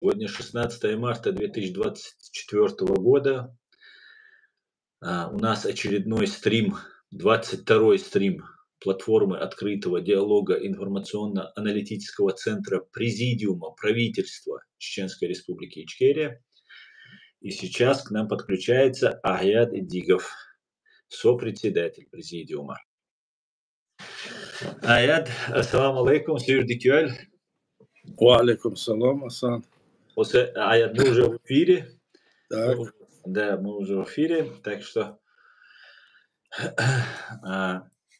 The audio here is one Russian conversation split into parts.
Сегодня 16 марта 2024 года. У нас очередной стрим, 22-й стрим платформы открытого диалога информационно-аналитического центра Президиума правительства Чеченской Республики Ичкерия. И сейчас к нам подключается Аят Идигов, сопредседатель Президиума. Аят, ассаламу алейкум, сюрдикюэль. Уалейкум салам, Асан. Аят, мы уже в эфире. Так. Да, мы уже в эфире, так что...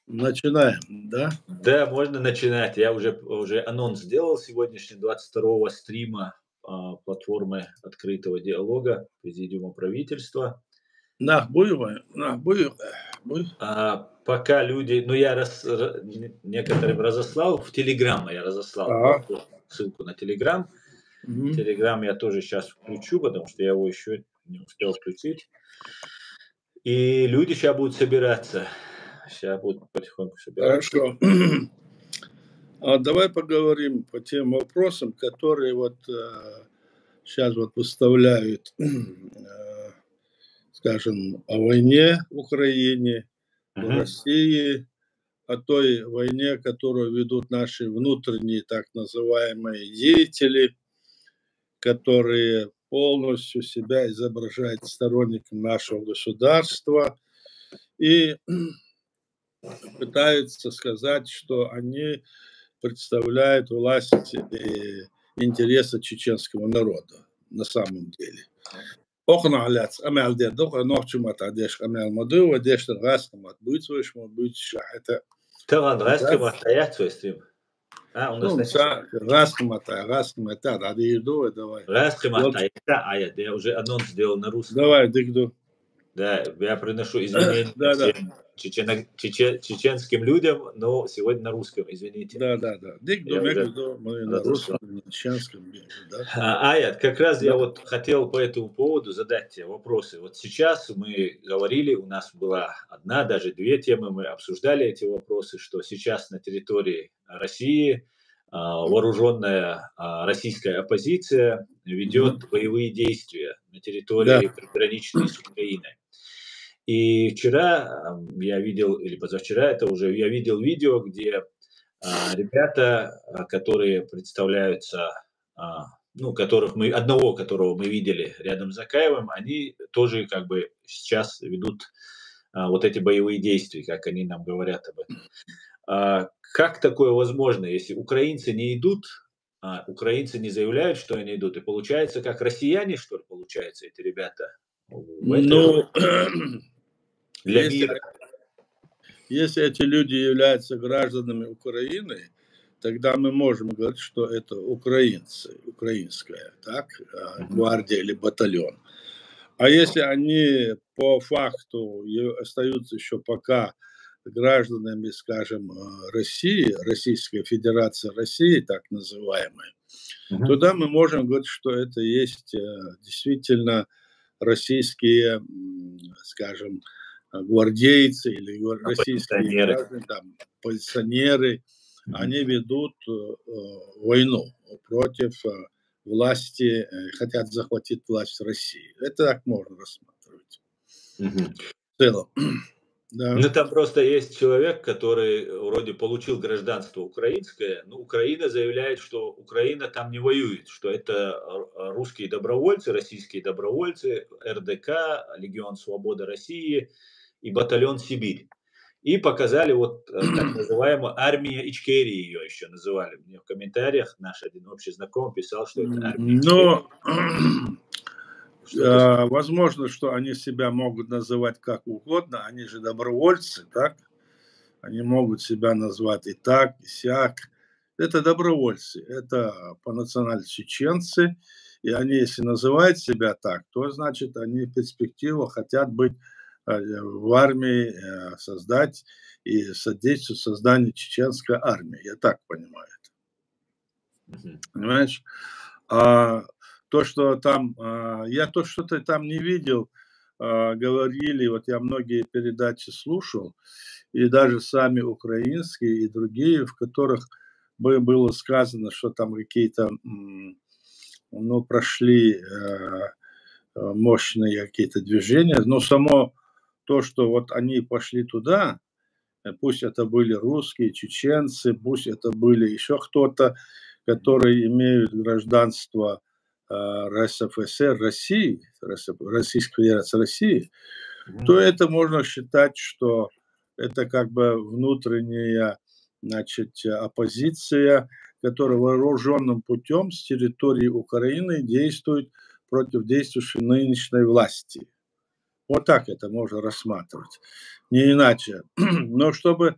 Начинаем, да? Да, можно начинать. Я уже анонс сделал сегодняшнего 22-го стрима платформы открытого диалога Президиума правительства. Пока люди, я некоторым разослал в Телеграм, ссылку на Телеграм. Телеграм я тоже сейчас включу, потому что я его еще не успел включить. И люди сейчас будут собираться. Сейчас будут потихоньку собираться. Хорошо. Давай поговорим по тем вопросам, которые сейчас выставляют, скажем, о войне в Украине, в России, о той войне, которую ведут наши внутренние так называемые деятели, которые полностью себя изображают сторонником нашего государства и пытаются сказать, что они представляют власть и интересы чеченского народа на самом деле. Я уже анонс сделал на русском. Давай, дыгду. Да, я приношу извинения всем чеченским людям, но сегодня на русском, извините. Да. Дыгду, мы на русском, на чеченском. Аят, как раз я хотел по этому поводу задать тебе вопросы. Вот сейчас мы говорили, у нас была одна, даже две темы, мы обсуждали эти вопросы, что сейчас на территории России вооруженная российская оппозиция ведет боевые действия на территории приграничной с Украиной. И вчера я видел, или позавчера я видел видео, где ребята, которые представляются, одного которого мы видели рядом с Закаевым, они тоже как бы сейчас ведут вот эти боевые действия, как они нам говорят об этом. Как такое возможно, если украинцы не идут, украинцы не заявляют, что они идут, и получается, как россияне, что ли, получается, эти ребята? Если эти люди являются гражданами Украины, тогда мы можем говорить, что это украинцы, украинская, гвардия или батальон. А если они по факту остаются еще пока гражданами, скажем, России, Российской Федерации России, так называемой, тогда мы можем говорить, что это есть действительно российские, скажем, гвардейцы или российские граждане, оппозиционеры, они ведут войну против власти, хотят захватить власть в России. Это так можно рассматривать. В целом. Да. Там просто есть человек, который вроде получил гражданство украинское, но Украина заявляет, что Украина там не воюет, что это русские добровольцы, российские добровольцы, РДК, Легион Свободы России и батальон Сибирь. И показали так называемую армия Ичкерии, ее еще называли. Мне в комментариях наш один общий знакомый писал, что это армия Ичкерии. Возможно, что они себя могут называть как угодно, они же добровольцы, так? Они могут себя назвать и так, и сяк. Это добровольцы, это по национальности чеченцы, и они, если называют себя так, то значит они в перспективу хотят быть в армии, создать и содействовать созданию чеченской армии. Я так понимаю это. Понимаешь? То, что там, я то, что-то там не видел, говорили, я многие передачи слушал, и даже сами украинские и другие, в которых было сказано, что там какие-то ну, прошли мощные какие-то движения, но само то, что вот они пошли туда, пусть это были русские, чеченцы, пусть это были еще кто-то, которые имеют гражданство РСФСР России, Российской Федерации России, то это можно считать, что это как бы внутренняя, значит, оппозиция, которая вооруженным путем с территории Украины действует против действующей нынешней власти. Вот так это можно рассматривать, не иначе. Но чтобы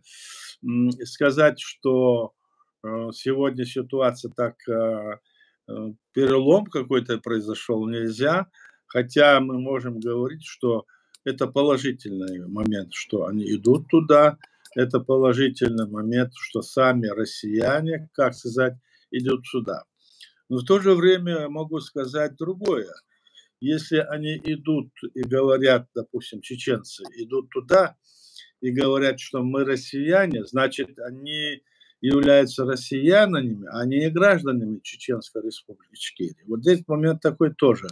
сказать, что сегодня ситуация так, перелом какой-то произошел, нельзя, хотя мы можем говорить, что это положительный момент, что они идут туда, это положительный момент, что сами россияне, как сказать, идут сюда. Но в то же время могу сказать другое. Если они идут и говорят, допустим, чеченцы идут туда и говорят, что мы россияне, значит, они являются россиянами, а не гражданами Чеченской Республики Ичкерия. Вот здесь момент такой тоже.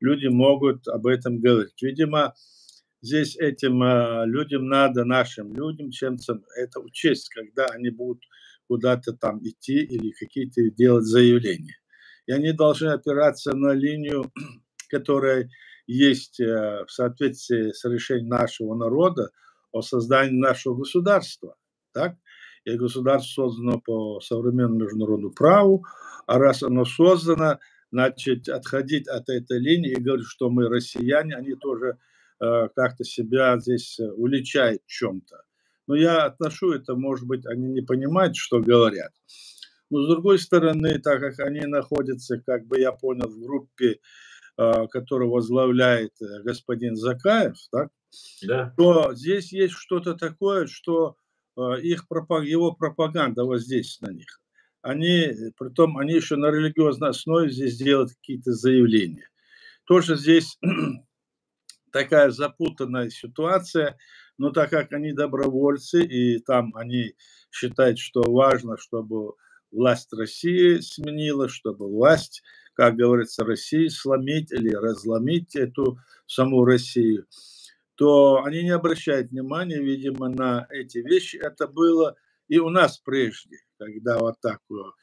Люди могут об этом говорить. Видимо, здесь этим людям надо, нашим людям, чеченцам, это учесть, когда они будут куда-то там идти или какие-то делать заявления. И они должны опираться на линию, которая есть в соответствии с решением нашего народа о создании нашего государства. Так? И государство создано по современному международному праву, а раз оно создано, значит, отходить от этой линии и говорить, что мы россияне, они тоже как-то себя здесь уличают в чем-то. Но я отношу это, может быть, они не понимают, что говорят. Но с другой стороны, так как они находятся, как бы я понял, в группе, которую возглавляет господин Закаев, так, Да. то здесь есть что-то такое, что его пропаганда воздействует на них. Притом, они еще на религиозной основе здесь делают какие-то заявления. Тоже здесь такая запутанная ситуация, но так как они добровольцы, и там они считают, что важно, чтобы власть России сменила, чтобы власть, как говорится, России сломить или разломить эту саму Россию, то они не обращают внимания, видимо, на эти вещи. Это было и у нас прежде, когда вот так в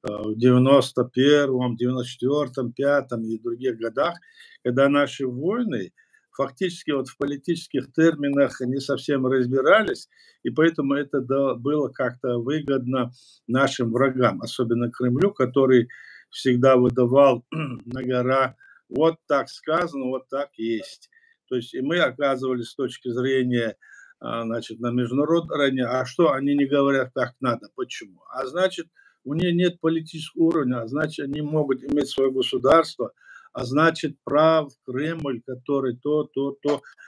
91-м, 94-м, 5-м и других годах, когда наши войны фактически вот в политических терминах не совсем разбирались, и поэтому это было как-то выгодно нашим врагам, особенно Кремлю, который всегда выдавал на гора: вот так сказано, вот так есть. То есть и мы оказывались с точки зрения, значит, на международной арене, а что они не говорят так надо, почему? А значит, у них нет политического уровня, а значит, они могут иметь свое государство, а значит, прав Кремль, который то.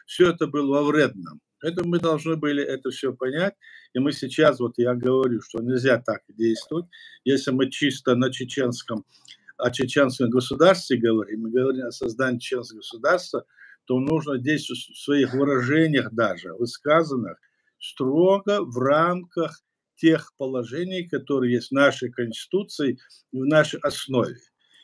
Все это было во вредном. Это мы должны были это все понять. И мы сейчас, вот я говорю, что нельзя так действовать. Если мы чисто на о чеченском государстве говорим, мы говорим о создании чеченского государства, то нужно здесь в своих выражениях даже, высказанных, строго в рамках тех положений, которые есть в нашей Конституции и в нашей основе.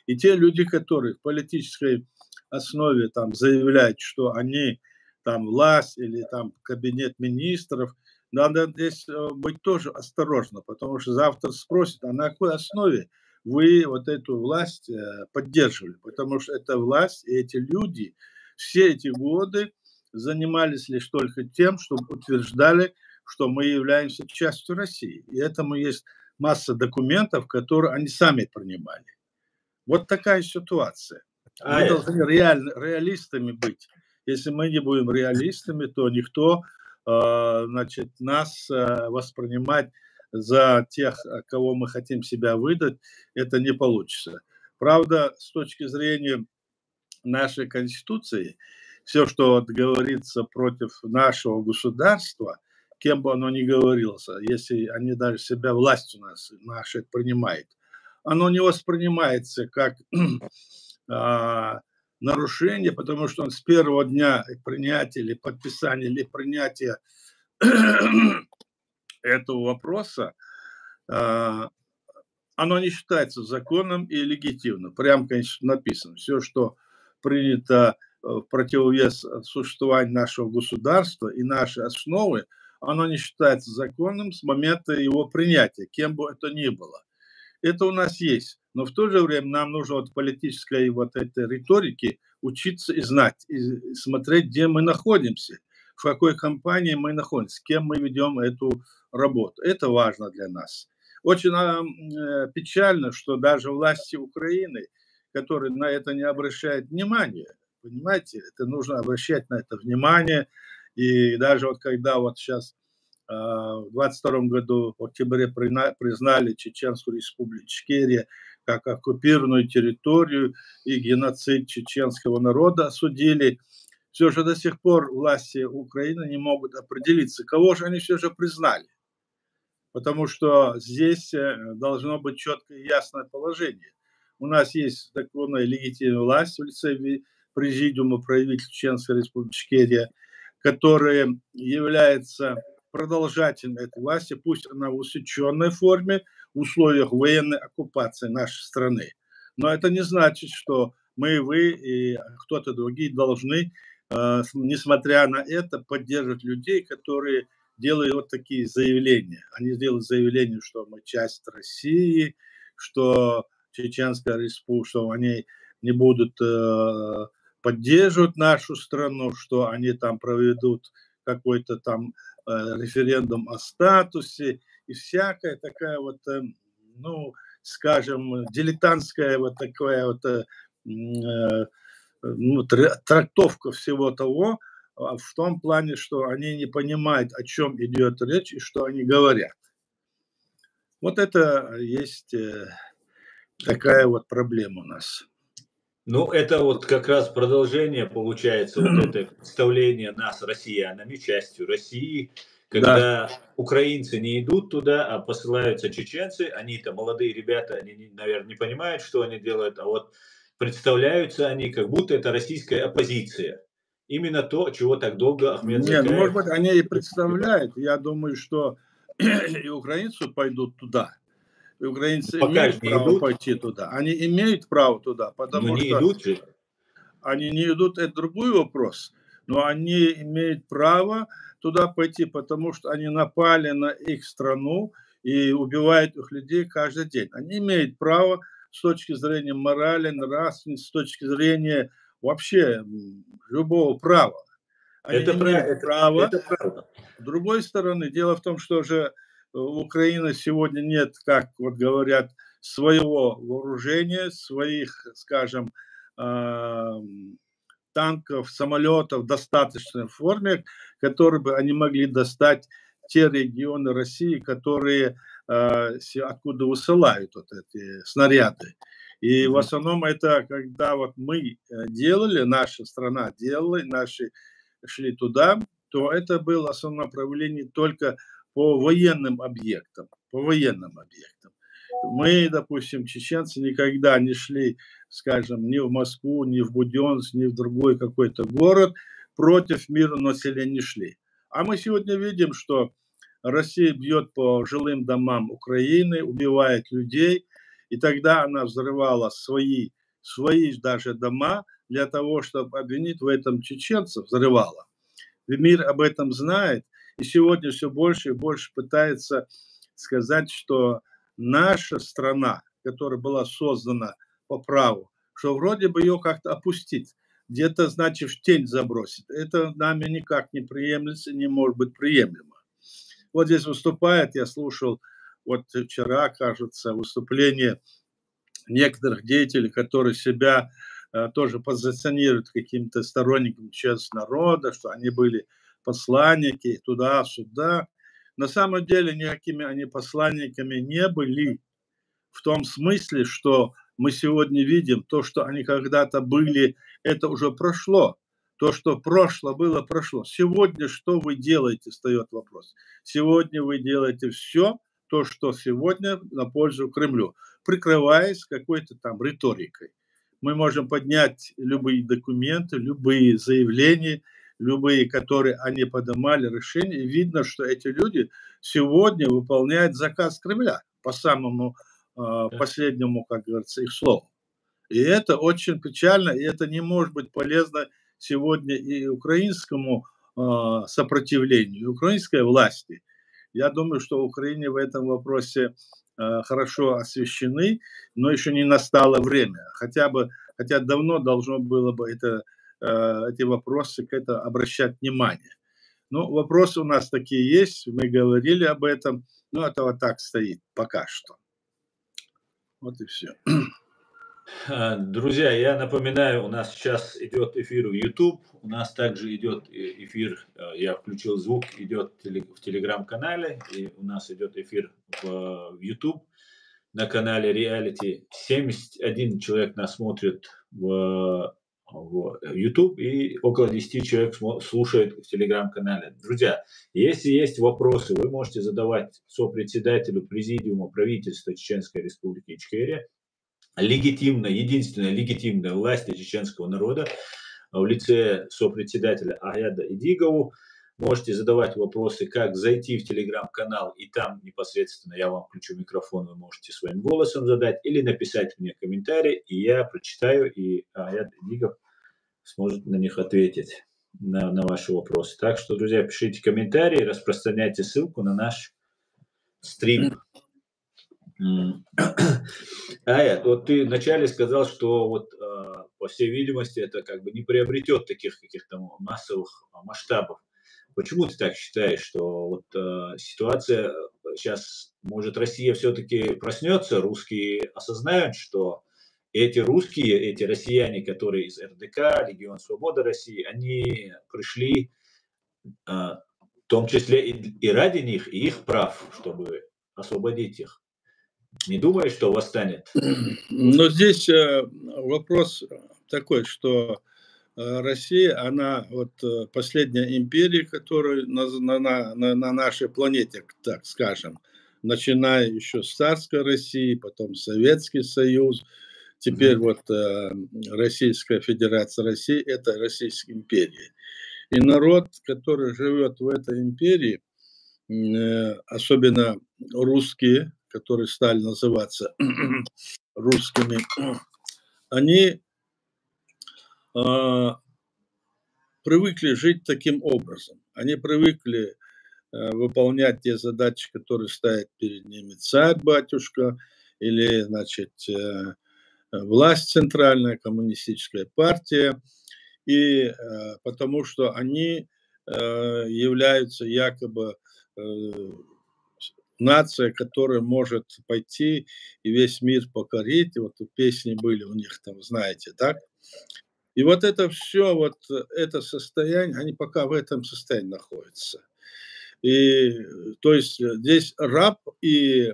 И те люди, которые в политической основе там заявляют, что они там власть или там кабинет министров, надо здесь быть тоже осторожно, потому что завтра спросят, а на какой основе вы вот эту власть поддерживали, потому что эта власть и эти люди все эти годы занимались лишь только тем, что утверждали, что мы являемся частью России. И этому есть масса документов, которые они сами принимали. Вот такая ситуация. Мы должны реалистами быть. Если мы не будем реалистами, то никто, значит, нас воспринимать за тех, кого мы хотим себя выдать, это не получится. Правда, с точки зрения нашей Конституции, все, что вот говорится против нашего государства, кем бы оно ни говорилось, если они даже себя власть у нас наши принимают, оно не воспринимается как нарушение, потому что он с первого дня принятия или подписания или принятия этого вопроса оно не считается законным и легитимным. Прям, конечно, написано. Все, что принято в противовес существованию нашего государства и нашей основы, оно не считается законным с момента его принятия, кем бы это ни было. Это у нас есть. Но в то же время нам нужно от политической вот этой риторики учиться и знать, и смотреть, где мы находимся, в какой компании мы находимся, с кем мы ведем эту работу. Это важно для нас. Очень печально, что даже власти Украины, которые на это не обращают внимания, понимаете, это нужно обращать на это внимание. И даже вот когда вот сейчас в 22 году в октябре признали Чеченскую республику Ичкерия как оккупированную территорию и геноцид чеченского народа осудили. Все же до сих пор власти Украины не могут определиться, кого же они все же признали. Потому что здесь должно быть четкое и ясное положение. У нас есть законная легитимная власть в лице президиума правительства Чеченской республики Ичкерия, которая является продолжателем этой власти, пусть она в усеченной форме, в условиях военной оккупации нашей страны. Но это не значит, что мы, вы и кто-то другие должны, несмотря на это, поддерживать людей, которые делают вот такие заявления. Они делают заявление, что мы часть России, что Чеченская республика, что они не будут поддерживать нашу страну, что они там проведут какой-то там референдум о статусе и всякая такая вот, ну, скажем, дилетантская вот такая вот ну, трактовка всего того, в том плане, что они не понимают, о чем идет речь и что они говорят. Вот это есть такая вот проблема у нас. Ну, это вот как раз продолжение, получается, вот это представление нас россиянами, частью России, когда Да. украинцы не идут туда, а посылаются чеченцы, они-то молодые ребята, они, наверное, не понимают, что они делают, а вот представляются они, как будто это российская оппозиция. Именно то, чего так долго Ахмед Не, ну, может Закаев... быть, они и представляют. Я думаю, что и украинцы пойдут туда. И украинцы Пока же имеют не право идут, пойти туда. Они имеют право туда, но потому не что идут же. они не идут, это другой вопрос. Но они имеют право туда пойти, потому что они напали на их страну и убивают их людей каждый день. Они имеют право с точки зрения морали, нравственности, с точки зрения вообще любого права. Они Это, имеют право. это правда. С другой стороны, дело в том, что же у Украины сегодня нет, как вот говорят, своего вооружения, своих, скажем, танков, самолетов в достаточной форме, которые бы они могли достать те регионы России, которые откуда высылают вот эти снаряды. И в основном это когда вот мы делали, наша страна делала, наши шли туда, то это было основное направление только по военным объектам. По военным объектам. Мы, допустим, чеченцы никогда не шли, скажем, ни в Москву, ни в Буденновск, ни в другой какой-то город, против мирного населения не шли. А мы сегодня видим, что Россия бьет по жилым домам Украины, убивает людей, и тогда она взрывала свои даже дома для того, чтобы обвинить в этом чеченцев, взрывала. Мир об этом знает, и сегодня все больше и больше пытается сказать, что наша страна, которая была создана по праву, что вроде бы ее как-то опустить, где-то, значит, в тень забросить. Это нами никак не приемлется, не может быть приемлемо. Вот здесь выступает, я слушал вот вчера, кажется, выступление некоторых деятелей, которые себя тоже позиционируют каким-то сторонником честного народа, что они были посланники туда-сюда. На самом деле никакими они посланниками не были, в том смысле, что мы сегодня видим, то, что они когда-то были, это уже прошло. То, что прошло было, прошло. Сегодня что вы делаете, встает вопрос. Сегодня вы делаете все, то, что сегодня на пользу Кремлю, прикрываясь какой-то там риторикой. Мы можем поднять любые документы, любые заявления, любые, которые они поднимали, решения, и видно, что эти люди сегодня выполняют заказ Кремля по самому последнему, как говорится, их слову. И это очень печально, и это не может быть полезно сегодня и украинскому сопротивлению, и украинской власти. Я думаю, что в Украине в этом вопросе хорошо освещены, но еще не настало время. Хотя давно должно было бы эти вопросы к этому обращать внимание. Ну, вопросы у нас такие есть, мы говорили об этом, но это вот так стоит пока что. Вот и все. Друзья, я напоминаю, у нас сейчас идет эфир в YouTube, у нас также идет эфир, я включил звук, идет в Telegram-канале, и у нас идет эфир в YouTube на канале Reality. 71 человек нас смотрит в YouTube, и около 10 человек слушает в Telegram-канале. Друзья, если есть вопросы, вы можете задавать сопредседателю Президиума правительства Чеченской Республики Ичкерия, единственная легитимная власть чеченского народа в лице сопредседателя Аяда Идигову. Можете задавать вопросы, как зайти в телеграм-канал, и там непосредственно я вам включу микрофон, вы можете своим голосом задать, или написать мне комментарий, и я прочитаю, и Аяд Идигов сможет на них ответить, на ваши вопросы. Так что, друзья, пишите комментарии, распространяйте ссылку на наш стрим. Аят, вот ты вначале сказал, что вот по всей видимости это как бы не приобретет таких каких-то массовых масштабов. Почему ты так считаешь, что вот ситуация сейчас, может, Россия все-таки проснется, русские осознают, что эти русские, эти россияне, которые из РДК, Легион Свободы России, они пришли в том числе и ради них, и их прав, чтобы освободить их. Не думаешь, что восстанет? Но здесь вопрос такой, что Россия, она вот последняя империя, которая на нашей планете, так скажем, начиная еще с царской России, потом Советский Союз, теперь вот Российская Федерация России, это Российская империя. И народ, который живет в этой империи, особенно русские, которые стали называться русскими, они привыкли жить таким образом. Они привыкли выполнять те задачи, которые ставит перед ними царь-батюшка или, значит, власть центральная, коммунистическая партия, и потому что они являются якобы нация, которая может пойти и весь мир покорить. И вот песни были у них там, знаете, так? И вот это все, вот это состояние, они пока в этом состоянии находятся. И то есть здесь раб и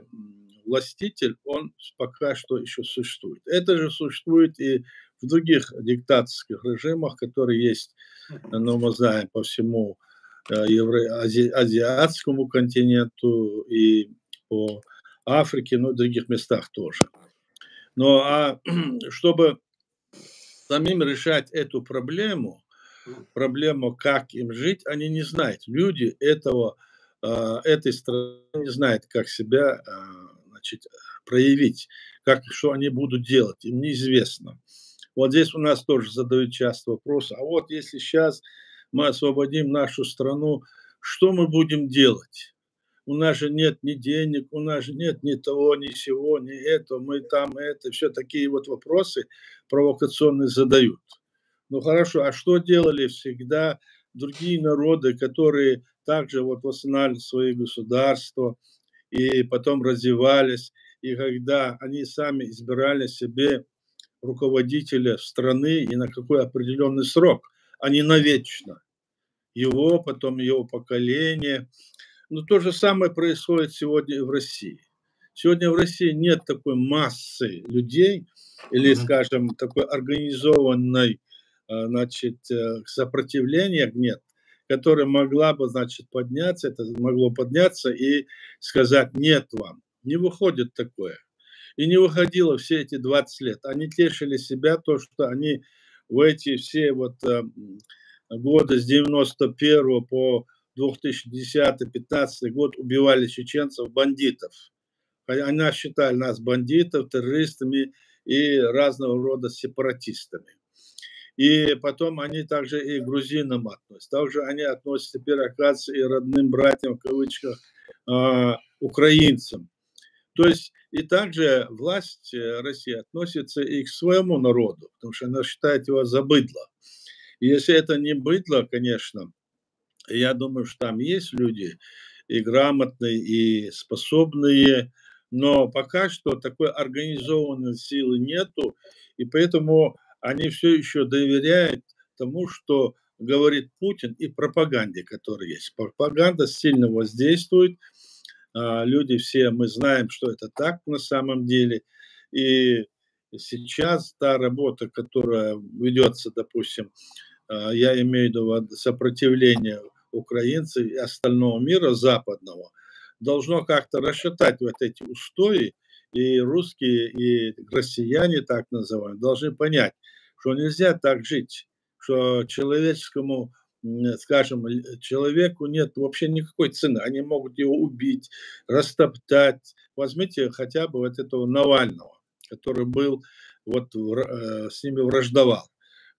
властитель, он пока что еще существует. Это же существует и в других диктаторских режимах, которые есть, ну, мы знаем, по всему азиатскому континенту и по Африке, но и в других местах тоже. Но чтобы самим решать эту проблему, как им жить, они не знают. Люди этой страны не знают, как себя значит, проявить, что они будут делать, им неизвестно. Вот здесь у нас тоже задают часто вопрос, а вот если сейчас мы освободим нашу страну, что мы будем делать? У нас же нет ни денег, у нас же нет ни того, ни сего, ни этого, мы там это, все такие вот вопросы провокационные задают. Ну хорошо, а что делали всегда другие народы, которые также вот восстанавливали свои государства и потом развивались, и когда они сами избирали себе руководителя страны и на какой определенный срок, а не навечно. Потом его поколение. Но то же самое происходит сегодня и в России. Сегодня в России нет такой массы людей или, скажем, такой организованной, значит, сопротивления нет, которая могла бы, значит, подняться, это могло подняться и сказать «нет вам». Не выходит такое. И не выходило все эти 20 лет. Они тешили себя то, что они в эти все вот годы с 91 по 2010-2015 год убивали чеченцев, бандитов. Она считает нас бандитов, террористами и разного рода сепаратистами. И потом они также и к грузинам относятся. Также они относятся теперь, оказывается, и родным братьям, в кавычках, украинцам. То есть и также власть России относится и к своему народу, потому что она считает его за быдло. И если это не быдло, конечно, я думаю, что там есть люди и грамотные, и способные, но пока что такой организованной силы нету, и поэтому они все еще доверяют тому, что говорит Путин, и пропаганде, которая есть. Пропаганда сильно воздействует, люди все, мы знаем, что это так на самом деле, и сейчас та работа, которая ведется, допустим, я имею в виду сопротивление украинцев и остального мира западного, должно как-то расшатать вот эти устои, и русские, и россияне, так называемые, должны понять, что нельзя так жить, что человеческому, скажем, человеку нет вообще никакой цены. Они могут его убить, растоптать. Возьмите хотя бы вот этого Навального, который был, вот с ними враждовал.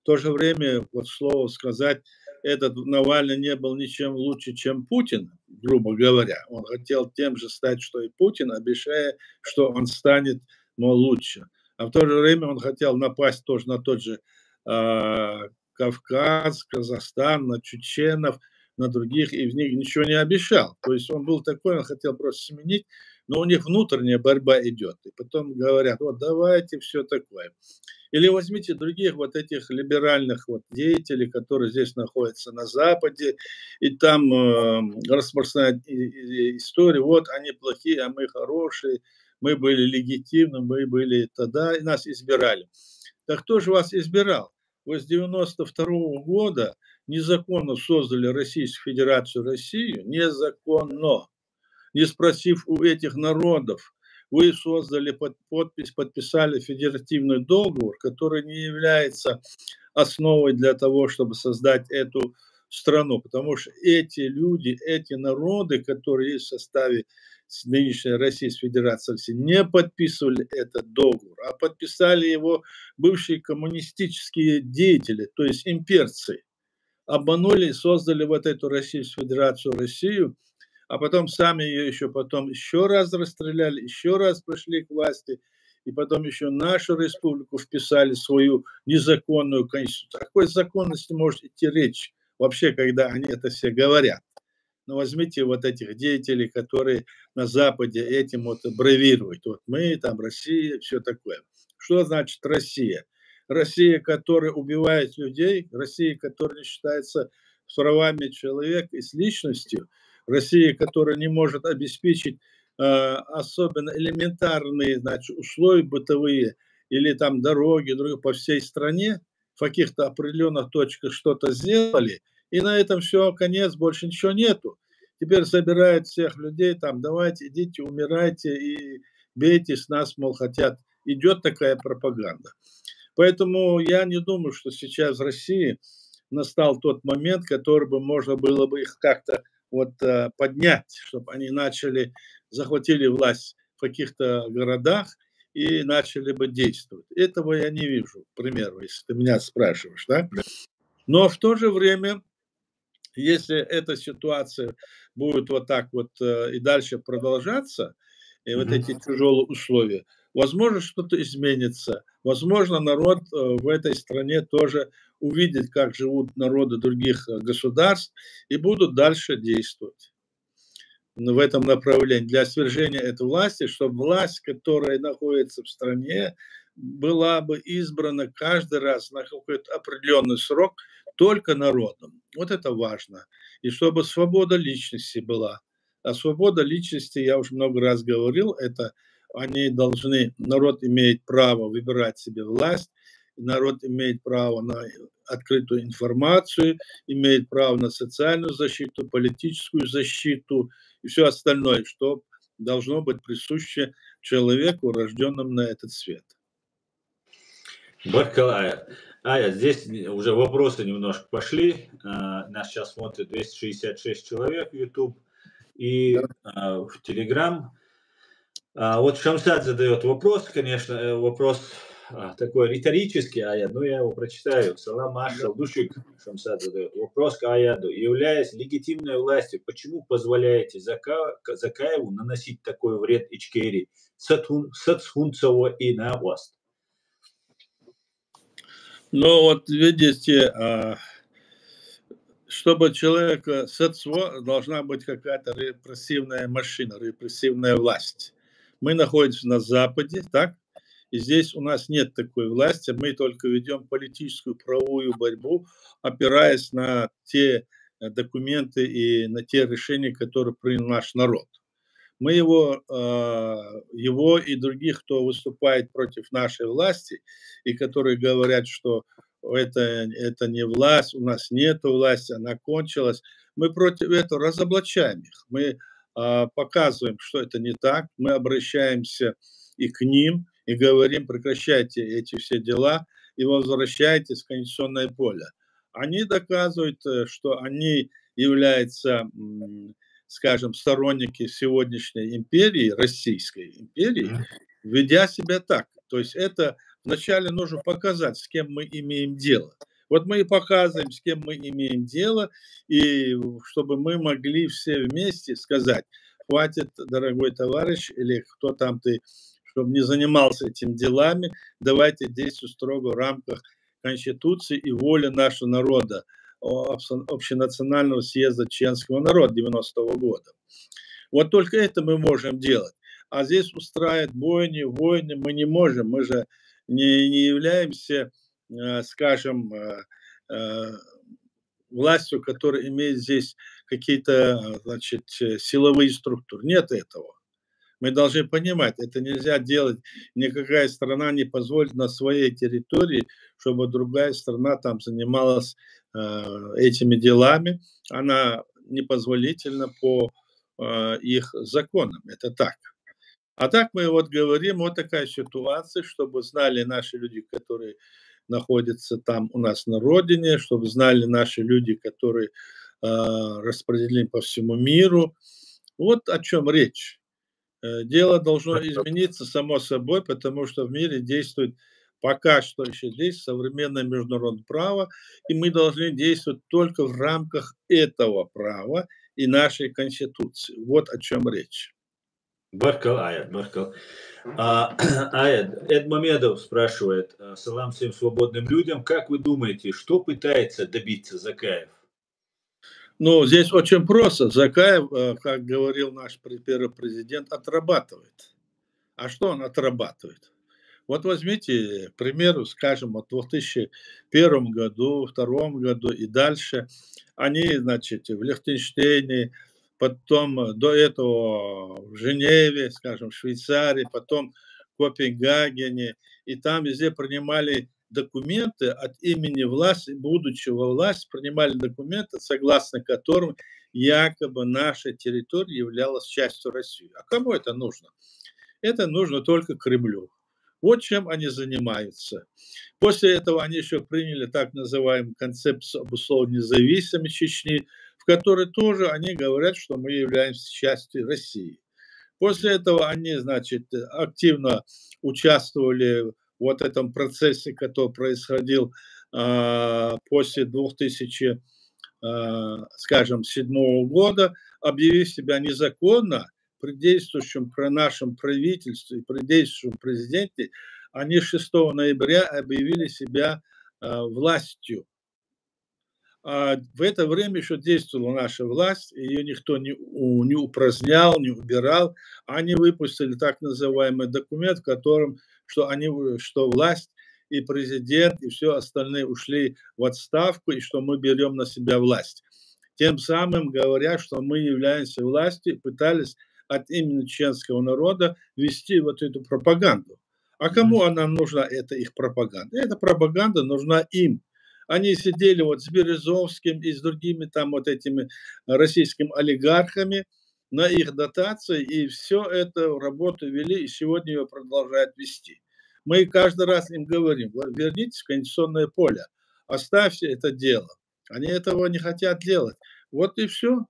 В то же время, вот слово сказать, этот Навальный не был ничем лучше, чем Путин, грубо говоря. Он хотел тем же стать, что и Путин, обещая, что он станет, мол, лучше. А в то же время он хотел напасть тоже на тот же Кавказ, Казахстан, на чеченов, на других, и в них ничего не обещал. То есть он был такой, он хотел просто сменить, но у них внутренняя борьба идет. И потом говорят, вот давайте все такое. Или возьмите других вот этих либеральных вот деятелей, которые здесь находятся на Западе, и там распространяют историю, вот они плохие, а мы хорошие, мы были легитимны, мы были тогда, и нас избирали. Так кто же вас избирал? Вы с 92 года незаконно создали Российскую Федерацию Россию, незаконно, не спросив у этих народов. Вы создали подпись, подписали федеративный договор, который не является основой для того, чтобы создать эту страну, потому что эти люди, эти народы, которые есть в составе нынешней Российской Федерации, не подписывали этот договор, а подписали его бывшие коммунистические деятели, то есть имперцы. Обманули и создали вот эту Российскую Федерацию Россию, а потом сами ее еще раз расстреляли, еще раз пришли к власти, и потом еще нашу республику вписали в свою незаконную конституцию. О какой законности может идти речь вообще, когда они это все говорят? Но возьмите вот этих деятелей, которые на Западе этим вот бравируют. Вот мы, там Россия, все такое. Что значит Россия? Россия, которая убивает людей, Россия, которая не считается с правами человека и с личностью, Россия, которая не может обеспечить особенно элементарные, значит, условия бытовые или там дороги по всей стране, в каких-то определенных точках что-то сделали, и на этом все, конец, больше ничего нету. Теперь собирают всех людей, там, давайте, идите, умирайте и бейте с нас, мол, хотят. Идет такая пропаганда. Поэтому я не думаю, что сейчас в России настал тот момент, который бы можно было бы их как-то вот поднять, чтобы они захватили власть в каких-то городах и начали бы действовать. Этого я не вижу, к примеру, если ты меня спрашиваешь, да? Но в то же время, если эта ситуация будет вот так вот и дальше продолжаться, и вот эти тяжелые условия, возможно, что-то изменится. Возможно, народ в этой стране тоже увидит, как живут народы других государств, и будут дальше действовать в этом направлении для свержения этой власти, чтобы власть, которая находится в стране, была бы избрана каждый раз на какой-то определенный срок только народом. Вот это важно. И чтобы свобода личности была. А свобода личности, я уже много раз говорил, это народ имеет право выбирать себе власть, народ имеет право на открытую информацию, имеет право на социальную защиту, политическую защиту и все остальное, что должно быть присуще человеку, рожденному на этот свет. Бакалая. Ая, здесь уже вопросы немножко пошли. Нас сейчас смотрит 266 человек в YouTube и в Telegram. Вот Шамсад задает вопрос, конечно, вопрос такой риторический аят, но я его прочитаю. Салам аш Да. шалдушик. Шамсад задает вопрос к аяду. Являясь легитимной властью, почему позволяете Закаеву наносить такой вред Ичкери, Сацхунцево и Наваст? Ну вот видите, чтобы человека должна быть какая-то репрессивная машина, репрессивная власть. Мы находимся на Западе, так? И здесь у нас нет такой власти, мы только ведем политическую правовую борьбу, опираясь на те документы и на те решения, которые принял наш народ. Мы его и других, кто выступает против нашей власти и которые говорят, что это не власть, у нас нет власти, она кончилась. Мы против этого разоблачаем их. Мы показываем, что это не так. Мы обращаемся и к ним, и говорим, прекращайте эти все дела и возвращайтесь в конституционное поле. Они доказывают, что они являются, скажем, сторонники сегодняшней империи, Российской империи, ведя себя так. То есть это вначале нужно показать, с кем мы имеем дело. Вот мы и показываем, с кем мы имеем дело, и чтобы мы могли все вместе сказать, хватит, дорогой товарищ, или кто там ты, чтобы не занимался этими делами, давайте действовать строго в рамках Конституции и воли нашего народа, общенационального съезда чеченского народа 90-го года. Вот только это мы можем делать. А здесь устраивать бойни, войны мы не можем. Мы же не являемся, скажем, властью, которая имеет здесь какие-то, значит, силовые структуры. Нет этого. Мы должны понимать, это нельзя делать, никакая страна не позволит на своей территории, чтобы другая страна там занималась этими делами. Она непозволительна по их законам. Это так. А так мы вот говорим, вот такая ситуация, чтобы знали наши люди, которые находятся там у нас на родине, чтобы знали наши люди, которые распределены по всему миру. Вот о чем речь. Дело должно измениться само собой, потому что в мире действует пока что еще здесь современное международное право, и мы должны действовать только в рамках этого права и нашей Конституции. Вот о чем речь. Баркал, Аят, Баркал. Аят, Эд Мамедов спрашивает, салам всем свободным людям, как вы думаете, что пытается добиться Закаев? Ну, здесь очень просто. Закаев, как говорил наш первый президент, отрабатывает. А что он отрабатывает? Вот возьмите, к примеру, скажем, вот в 2001 году, 2002 году и дальше, они, значит, в Лихтенштейне, потом до этого в Женеве, скажем, в Швейцарии, потом в Копенгагене, и там везде принимали документы от имени власти, будущего власти, принимали документы, согласно которым якобы наша территория являлась частью России. А кому это нужно? Это нужно только Кремлю. Вот чем они занимаются. После этого они еще приняли так называемую концепцию об условной независимости Чечни, в которой тоже они говорят, что мы являемся частью России. После этого они, значит, активно участвовали в вот этом процессе, который происходил после 2000, скажем, 2007 года, объявив себя незаконно, при действующем про нашем правительстве, при действующем президенте, они 6 ноября объявили себя властью. А в это время еще действовала наша власть, ее никто не упразднял, не убирал. Они выпустили так называемый документ, в котором что власть и президент, и все остальные ушли в отставку, и что мы берем на себя власть. Тем самым говоря, что мы являемся властью, пытались от имени чеченского народа вести вот эту пропаганду. А кому она нужна, эта их пропаганда? Эта пропаганда нужна им. Они сидели вот с Березовским и с другими там вот этими российскими олигархами на их дотации, и все это работу вели, и сегодня ее продолжают вести. Мы каждый раз им говорим, вернитесь в конституционное поле, оставьте это дело. Они этого не хотят делать. Вот и все.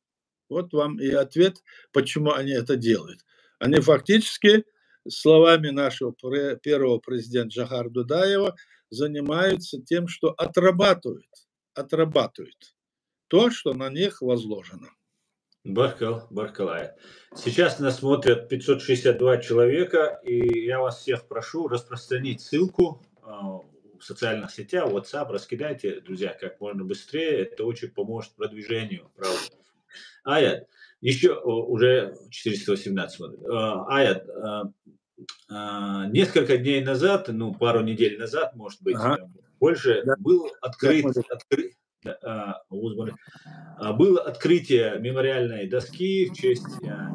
Вот вам и ответ, почему они это делают. Они фактически словами нашего первого президента Джохара Дудаева, занимаются тем, что отрабатывают то, что на них возложено. Баркалай. Сейчас нас смотрят 562 человека, и я вас всех прошу распространить ссылку в социальных сетях, WhatsApp, раскидайте, друзья, как можно быстрее, это очень поможет продвижению, правда. Аят, еще уже 418 смотрит. Аят, несколько дней назад, пару недель назад, может быть, больше, да. Был было открытие мемориальной доски в честь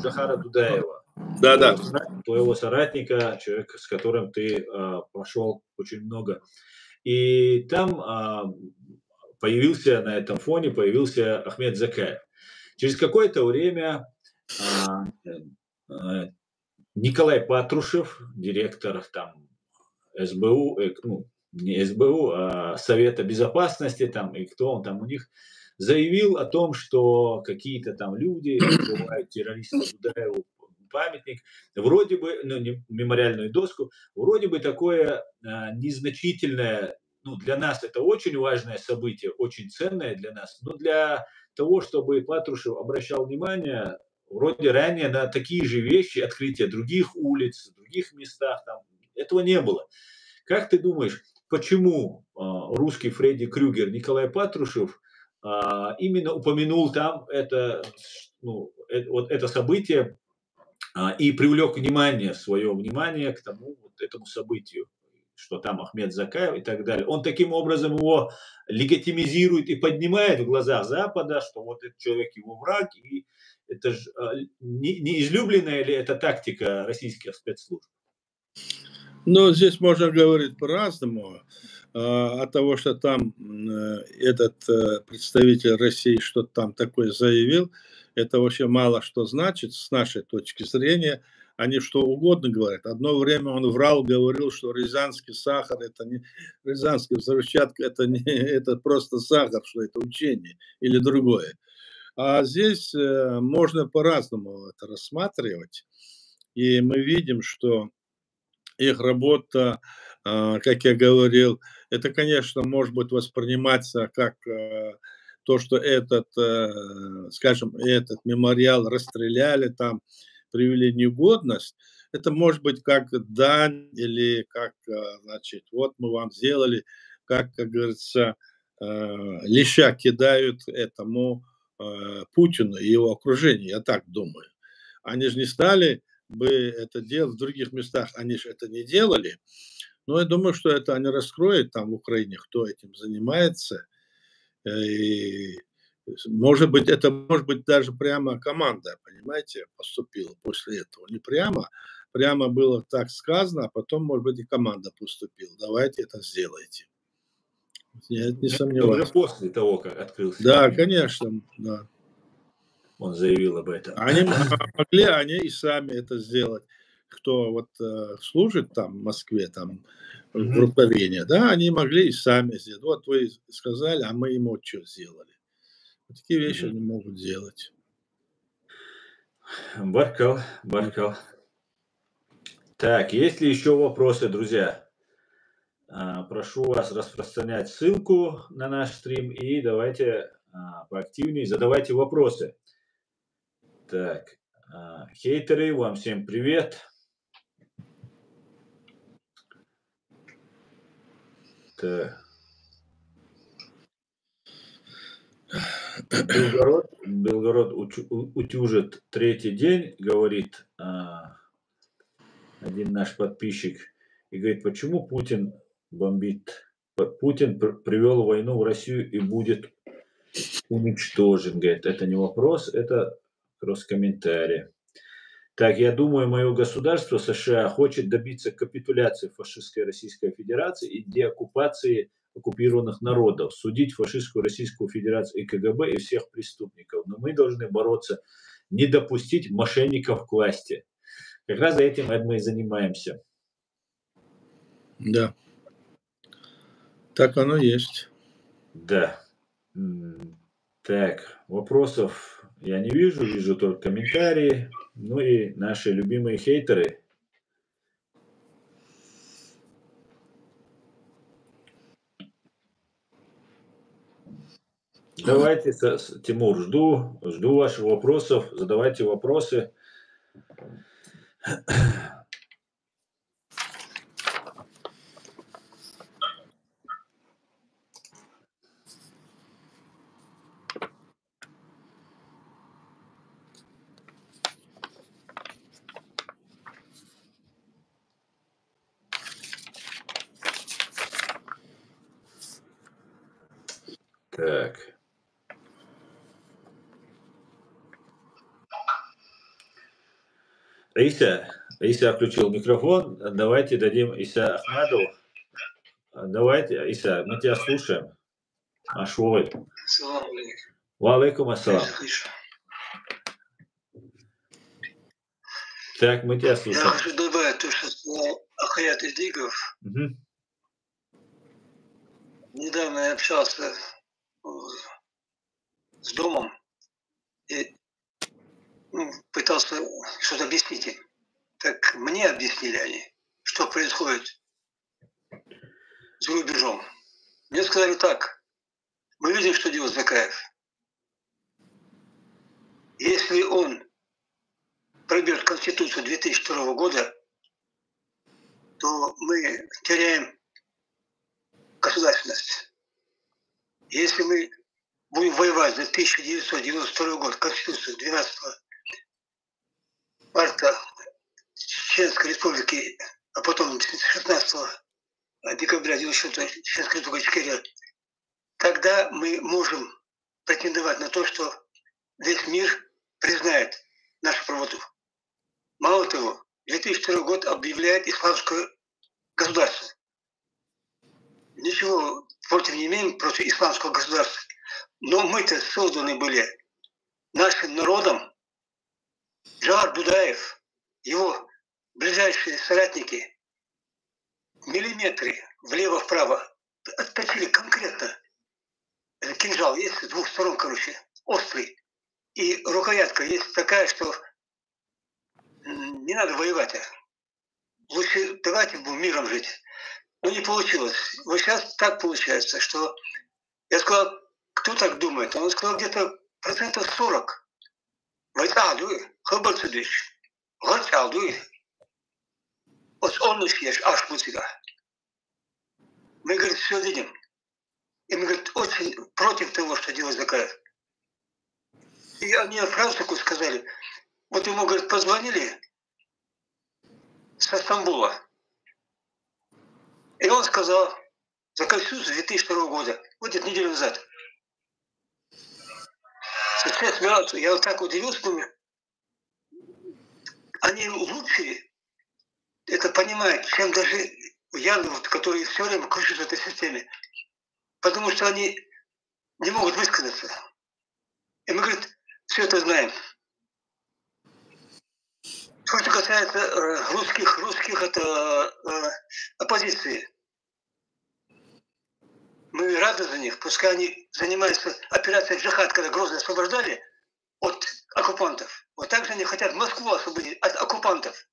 Джохара Дудаева. Да. Твоего соратника, человека, с которым ты прошел очень много. И там появился на этом фоне Ахмед Закаев. Через какое-то время Николай Патрушев, директор там СБУ, не СБУ, а Совета Безопасности, там, и кто он там у них, заявил о том, что какие-то там люди открывают террористу Дудаеву памятник, вроде бы, мемориальную доску, вроде бы такое незначительное, для нас это очень важное событие, очень ценное для нас, но для того, чтобы Патрушев обращал внимание, вроде ранее на такие же вещи, открытие других улиц, в других местах, там, этого не было. Как ты думаешь, почему русский Фредди Крюгер Николай Патрушев именно упомянул там это событие и привлек свое внимание к тому этому событию, что там Ахмед Закаев и так далее. Он таким образом его легитимизирует и поднимает в глазах Запада, что вот этот человек его враг, и это же не излюбленная ли это тактика российских спецслужб? Здесь можно говорить по-разному. От того, что там этот представитель России что-то там такое заявил, это вообще мало что значит с нашей точки зрения. Они что угодно говорят. Одно время он врал, говорил, что рязанский сахар, это не рязанская взрывчатка, это просто сахар, что это учение или другое. А здесь можно по-разному это рассматривать. И мы видим, что их работа, как я говорил, это, конечно, может быть восприниматься как то, что этот мемориал расстреляли, там привели негодность. Это может быть как дань или как, вот мы вам сделали, как говорится, леща кидают этому Путину и его окружению, я так думаю. Они же не стали бы это делать в других местах, они же это не делали. Но я думаю, что это они раскроют там в Украине, кто этим занимается. И может быть даже прямо команда, понимаете, поступила после этого. Не прямо было так сказано, а потом, может быть, и команда поступила. Давайте это сделайте. Я не сомневаюсь. Уже после того, как открылся. Да, конечно, да. Он заявил об этом. Они могли и сами это сделать. Кто служит там в Москве, там в Рукавине, да, они могли и сами сделать. Вот вы сказали, а мы ему что сделали. Вот такие вещи они могут делать. Баркал. Так, есть ли еще вопросы, друзья? Прошу вас распространять ссылку на наш стрим и давайте поактивнее задавайте вопросы. Так, хейтеры, вам всем привет. Так. Белгород утюжит третий день, говорит один наш подписчик, и говорит, почему Путин бомбит? Путин привел войну в Россию и будет уничтожен. Говорит, это не вопрос, это кросс-комментарий. Так, я думаю, мое государство США хочет добиться капитуляции фашистской Российской Федерации и деоккупации оккупированных народов, судить фашистскую Российскую Федерацию и КГБ и всех преступников. Но мы должны бороться, не допустить мошенников к власти. Как раз за этим мы и занимаемся. Да. Так оно есть. Да. Так, вопросов я не вижу только комментарии. Ну и наши любимые хейтеры. Давайте, Тимур, жду ваших вопросов, задавайте вопросы. Так. Иса включил микрофон. Давайте дадим Иса Ахмадову. Давайте, Иса, мы тебя слушаем. Ашвой. Ва алейкум ассалам. Так, мы тебя слушаем. Я хочу добавить то, что сказал Ахаят Идигов. Угу. Недавно я общался с домом и пытался что-то объяснить им. Так мне объяснили они, что происходит за рубежом. Мне сказали так: мы видим, что делает Закаев. Если он пробьет Конституцию 2002 года, то мы теряем государственность. Если мы будем воевать за 1992 год, Конституцию 12 марта Чеченской Республики, а потом 16 декабря 1994 Чеченской Республики Ичкерия, тогда мы можем претендовать на то, что весь мир признает нашу правоту. Мало того, 2002 год объявляет исламское государство. Ничего против не имеем, против исламского государства. Но мы-то созданы были нашим народом. Джавар Дудаев, его ближайшие соратники, миллиметры влево-вправо отточили конкретно. Кинжал есть с двух сторон, короче, острый. И рукоятка есть такая, что не надо воевать. Лучше давайте будем миром жить. Но не получилось. Вот сейчас так получается, что я сказал, кто так думает? Он сказал, где-то 40%. Вот он ешь аж мусига. Мы, говорит, все видим. И мы, говорит, очень против того, что делает Закаев. И они фразу такую сказали. Вот ему, говорит, позвонили со Стамбула. И он сказал, за Конституцию 2002 года, вот это неделю назад. Сейчас я вот так удивился, думаю, они лучше это понимают, чем даже я, вот, который все время кручусь в этой системе. Потому что они не могут высказаться. И мы, говорит, все это знаем. Что касается русских это оппозиции. Мы рады за них, пускай они занимаются операцией «Джихад», когда Грозный освобождали от оккупантов. Вот так же они хотят Москву освободить от оккупантов.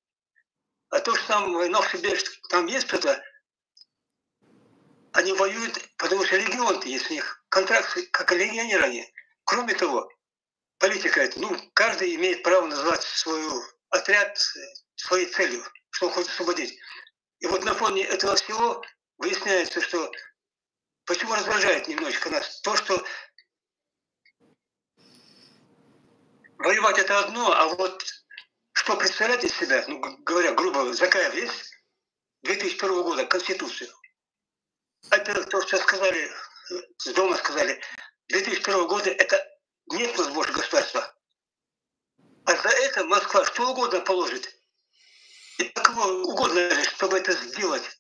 А то, что там в Новосибирске, там есть кто-то, они воюют, потому что регион-то есть у них, контракты, как легионеры они. Кроме того, политика это, каждый имеет право назвать свой отряд своей целью, что он хочет освободить. И вот на фоне этого всего выясняется, что почему раздражает немножечко нас то, что воевать это одно, а вот что представлять из себя, говоря грубо, Закаев есть 2002 года Конституцию. Это то, что сказали, с дома сказали, 2002 года это нет нас больше государства. А за это Москва что угодно положит. И кого угодно, чтобы это сделать.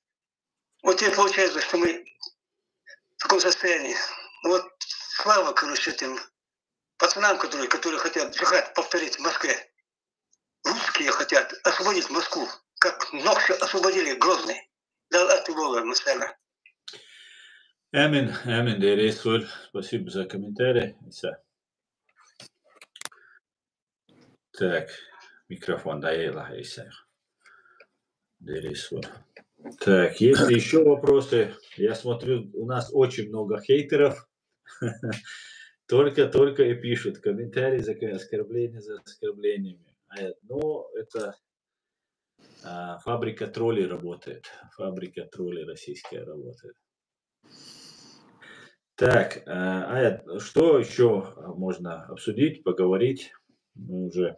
Вот теперь получается, что мы в таком состоянии. Вот слава, короче, этим пацанам, которые хотят джихад повторить в Москве. Русские хотят освободить Москву, как Нокши освободили Грозный. Да, от его мыслями. Амин, Дересуль. Спасибо за комментарий. Так, микрофон доела, Иса. Дересуль. Так, есть ли еще вопросы? Я смотрю, у нас очень много хейтеров. Только и пишут комментарии за оскорбления за оскорблениями. Ну, это фабрика троллей работает. Фабрика троллей российская работает. Так, что еще можно обсудить, поговорить? Мы уже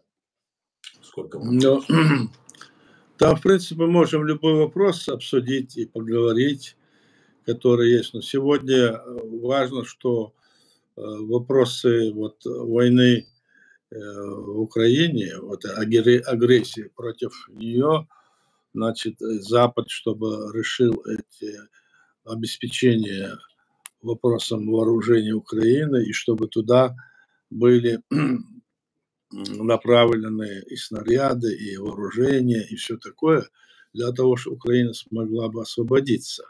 сколько мы? Ну, там, в принципе, мы можем любой вопрос обсудить и поговорить, который есть. Но сегодня важно, что вопросы вот войны в Украине, вот агрессии против нее, значит, Запад, чтобы решил эти обеспечение вопросом вооружения Украины, и чтобы туда были направлены и снаряды, и вооружение, и все такое, для того, чтобы Украина смогла бы освободиться.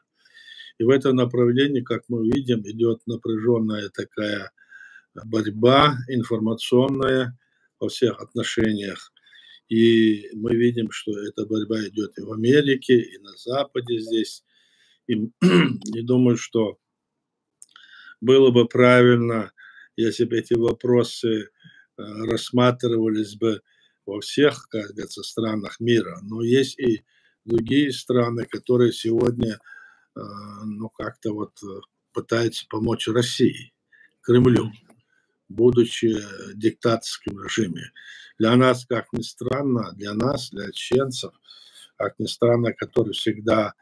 И в этом направлении, как мы видим, идет напряженная такая борьба информационная во всех отношениях. И мы видим, что эта борьба идет и в Америке, и на Западе здесь. И думаю, что было бы правильно, если бы эти вопросы рассматривались бы во всех, как говорится, странах мира. Но есть и другие страны, которые сегодня, ну, как-то вот пытаются помочь России, Кремлю, будучи в диктаторском режиме. Для нас, как ни странно, для нас, для чеченцев, как ни странно, который всегда,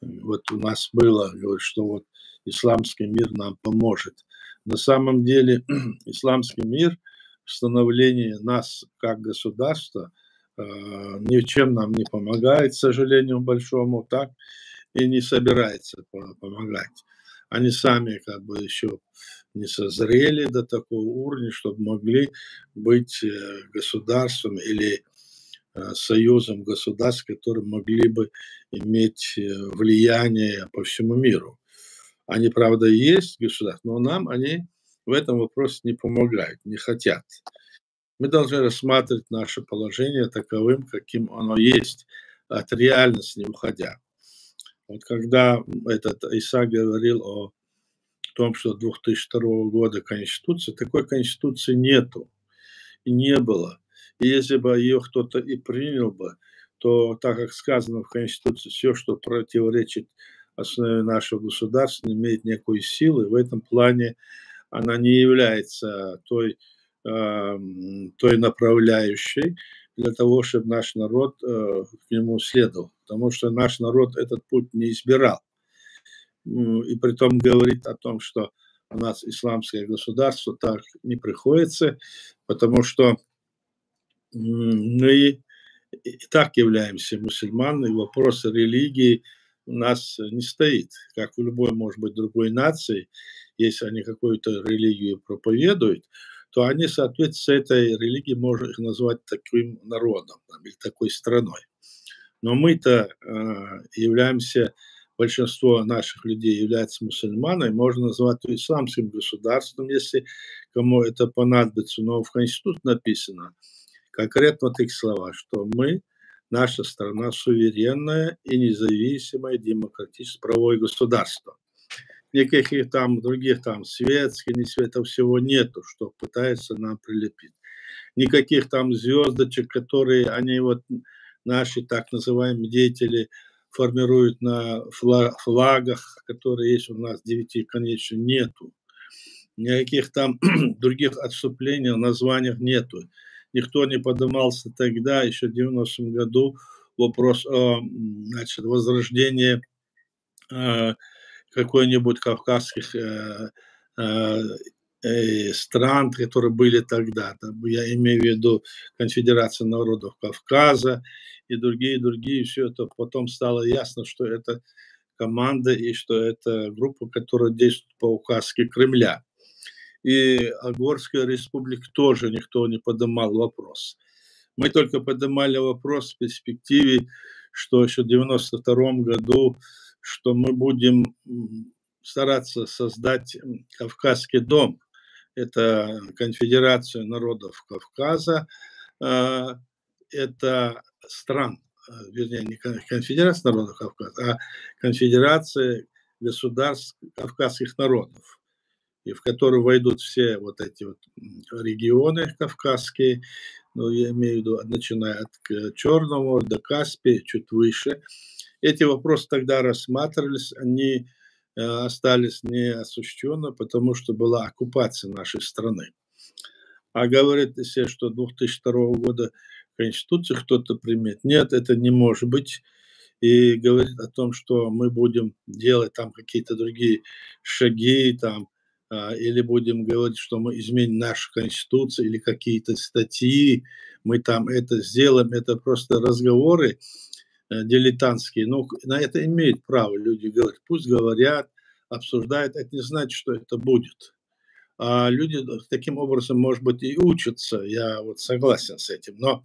вот у нас было, говорит, что вот исламский мир нам поможет. На самом деле исламский мир в становлении нас как государства ничем нам не помогает, к сожалению, большому, так, и не собирается помогать. Они сами как бы еще не созрели до такого уровня, чтобы могли быть государством или союзом государств, которые могли бы иметь влияние по всему миру. Они, правда, есть государства, но нам они в этом вопросе не помогают, не хотят. Мы должны рассматривать наше положение таковым, каким оно есть, от реальности не уходя. Вот когда этот Исаак говорил о том, что 2002 года Конституции, такой Конституции нету и не было. И если бы ее кто-то и принял бы, то, так как сказано в Конституции, все, что противоречит основе нашего государства, не имеет никакой силы. В этом плане она не является той направляющей для того, чтобы наш народ к нему следовал. Потому что наш народ этот путь не избирал. И при том говорит о том, что у нас исламское государство, так не приходится, потому что мы и так являемся мусульманами, вопрос религии у нас не стоит, как у любой, может быть, другой нации. Если они какую-то религию проповедуют, то они, соответственно, этой религией можно их назвать таким народом или такой страной. Но мы-то являемся, большинство наших людей являются мусульманами, можно назвать исламским государством, если кому это понадобится. Но в Конституции написано конкретно вот их слова, что мы, наша страна, суверенное и независимое демократическое правовое государство. Никаких там других там светских, не светов всего нету, что пытается нам прилепить. Никаких там звездочек, которые они вот наши так называемые деятели формируют на флагах, которые есть у нас, 9, конечно, нету. Никаких там других отступлений в названиях нету. Никто не поднимался тогда, еще в 90-м году, вопрос о, значит, возрождении какой-нибудь кавказских стран, которые были тогда. Я имею в виду Конфедерация народов Кавказа и другие. Все это потом стало ясно, что это команда и что это группа, которая действует по указке Кремля. И о Горской республике тоже никто не поднимал вопрос. Мы только поднимали вопрос в перспективе, что еще в 1992 году, что мы будем стараться создать Кавказский дом. Это Конфедерация народов Кавказа, это стран, вернее, не Конфедерация народов Кавказа, а Конфедерация государств кавказских народов. и в который войдут все вот эти вот регионы кавказские, ну, я имею в виду, начиная от Черного моря до Каспия, чуть выше. Эти вопросы тогда рассматривались, они остались неосуществленными, потому что была оккупация нашей страны. А говорит себе, что 2002 года Конституцию кто-то примет. Нет, это не может быть. И говорит о том, что мы будем делать там какие-то другие шаги, там, или будем говорить, что мы изменим нашу Конституцию или какие-то статьи, мы там это сделаем. Это просто разговоры дилетантские. Ну, на это имеют право люди говорить. Пусть говорят, обсуждают. Это не значит, что это будет. А люди таким образом, может быть, и учатся. Я вот согласен с этим. Но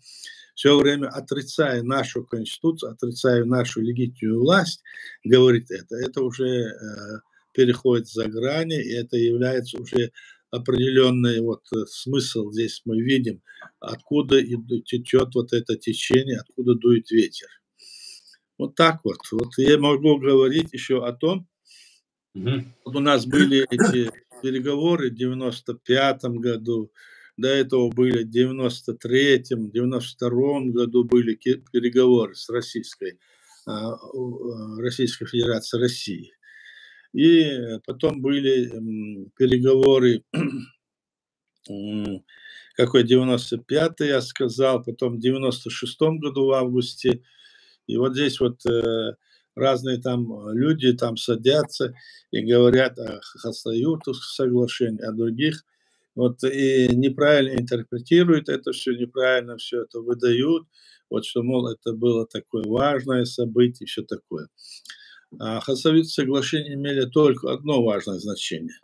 все время отрицая нашу Конституцию, отрицая нашу легитимную власть, говорит это уже переходит за грани, и это является уже определенный вот смысл. Здесь мы видим, откуда течет вот это течение, откуда дует ветер. Вот так вот. Вот я могу говорить еще о том, вот у нас были эти переговоры в 95-м году, до этого были в 93-м, 92-м году были переговоры с Российской Федерацией России. И потом были переговоры, какой 95-й я сказал, потом в 96-м году в августе. И вот здесь вот разные там люди там садятся и говорят о Хасавюртовском соглашении, о других. Вот и неправильно интерпретируют это все, неправильно все это выдают, вот что, мол, это было такое важное событие, все такое. А Хасавюртовское соглашение имели только одно важное значение.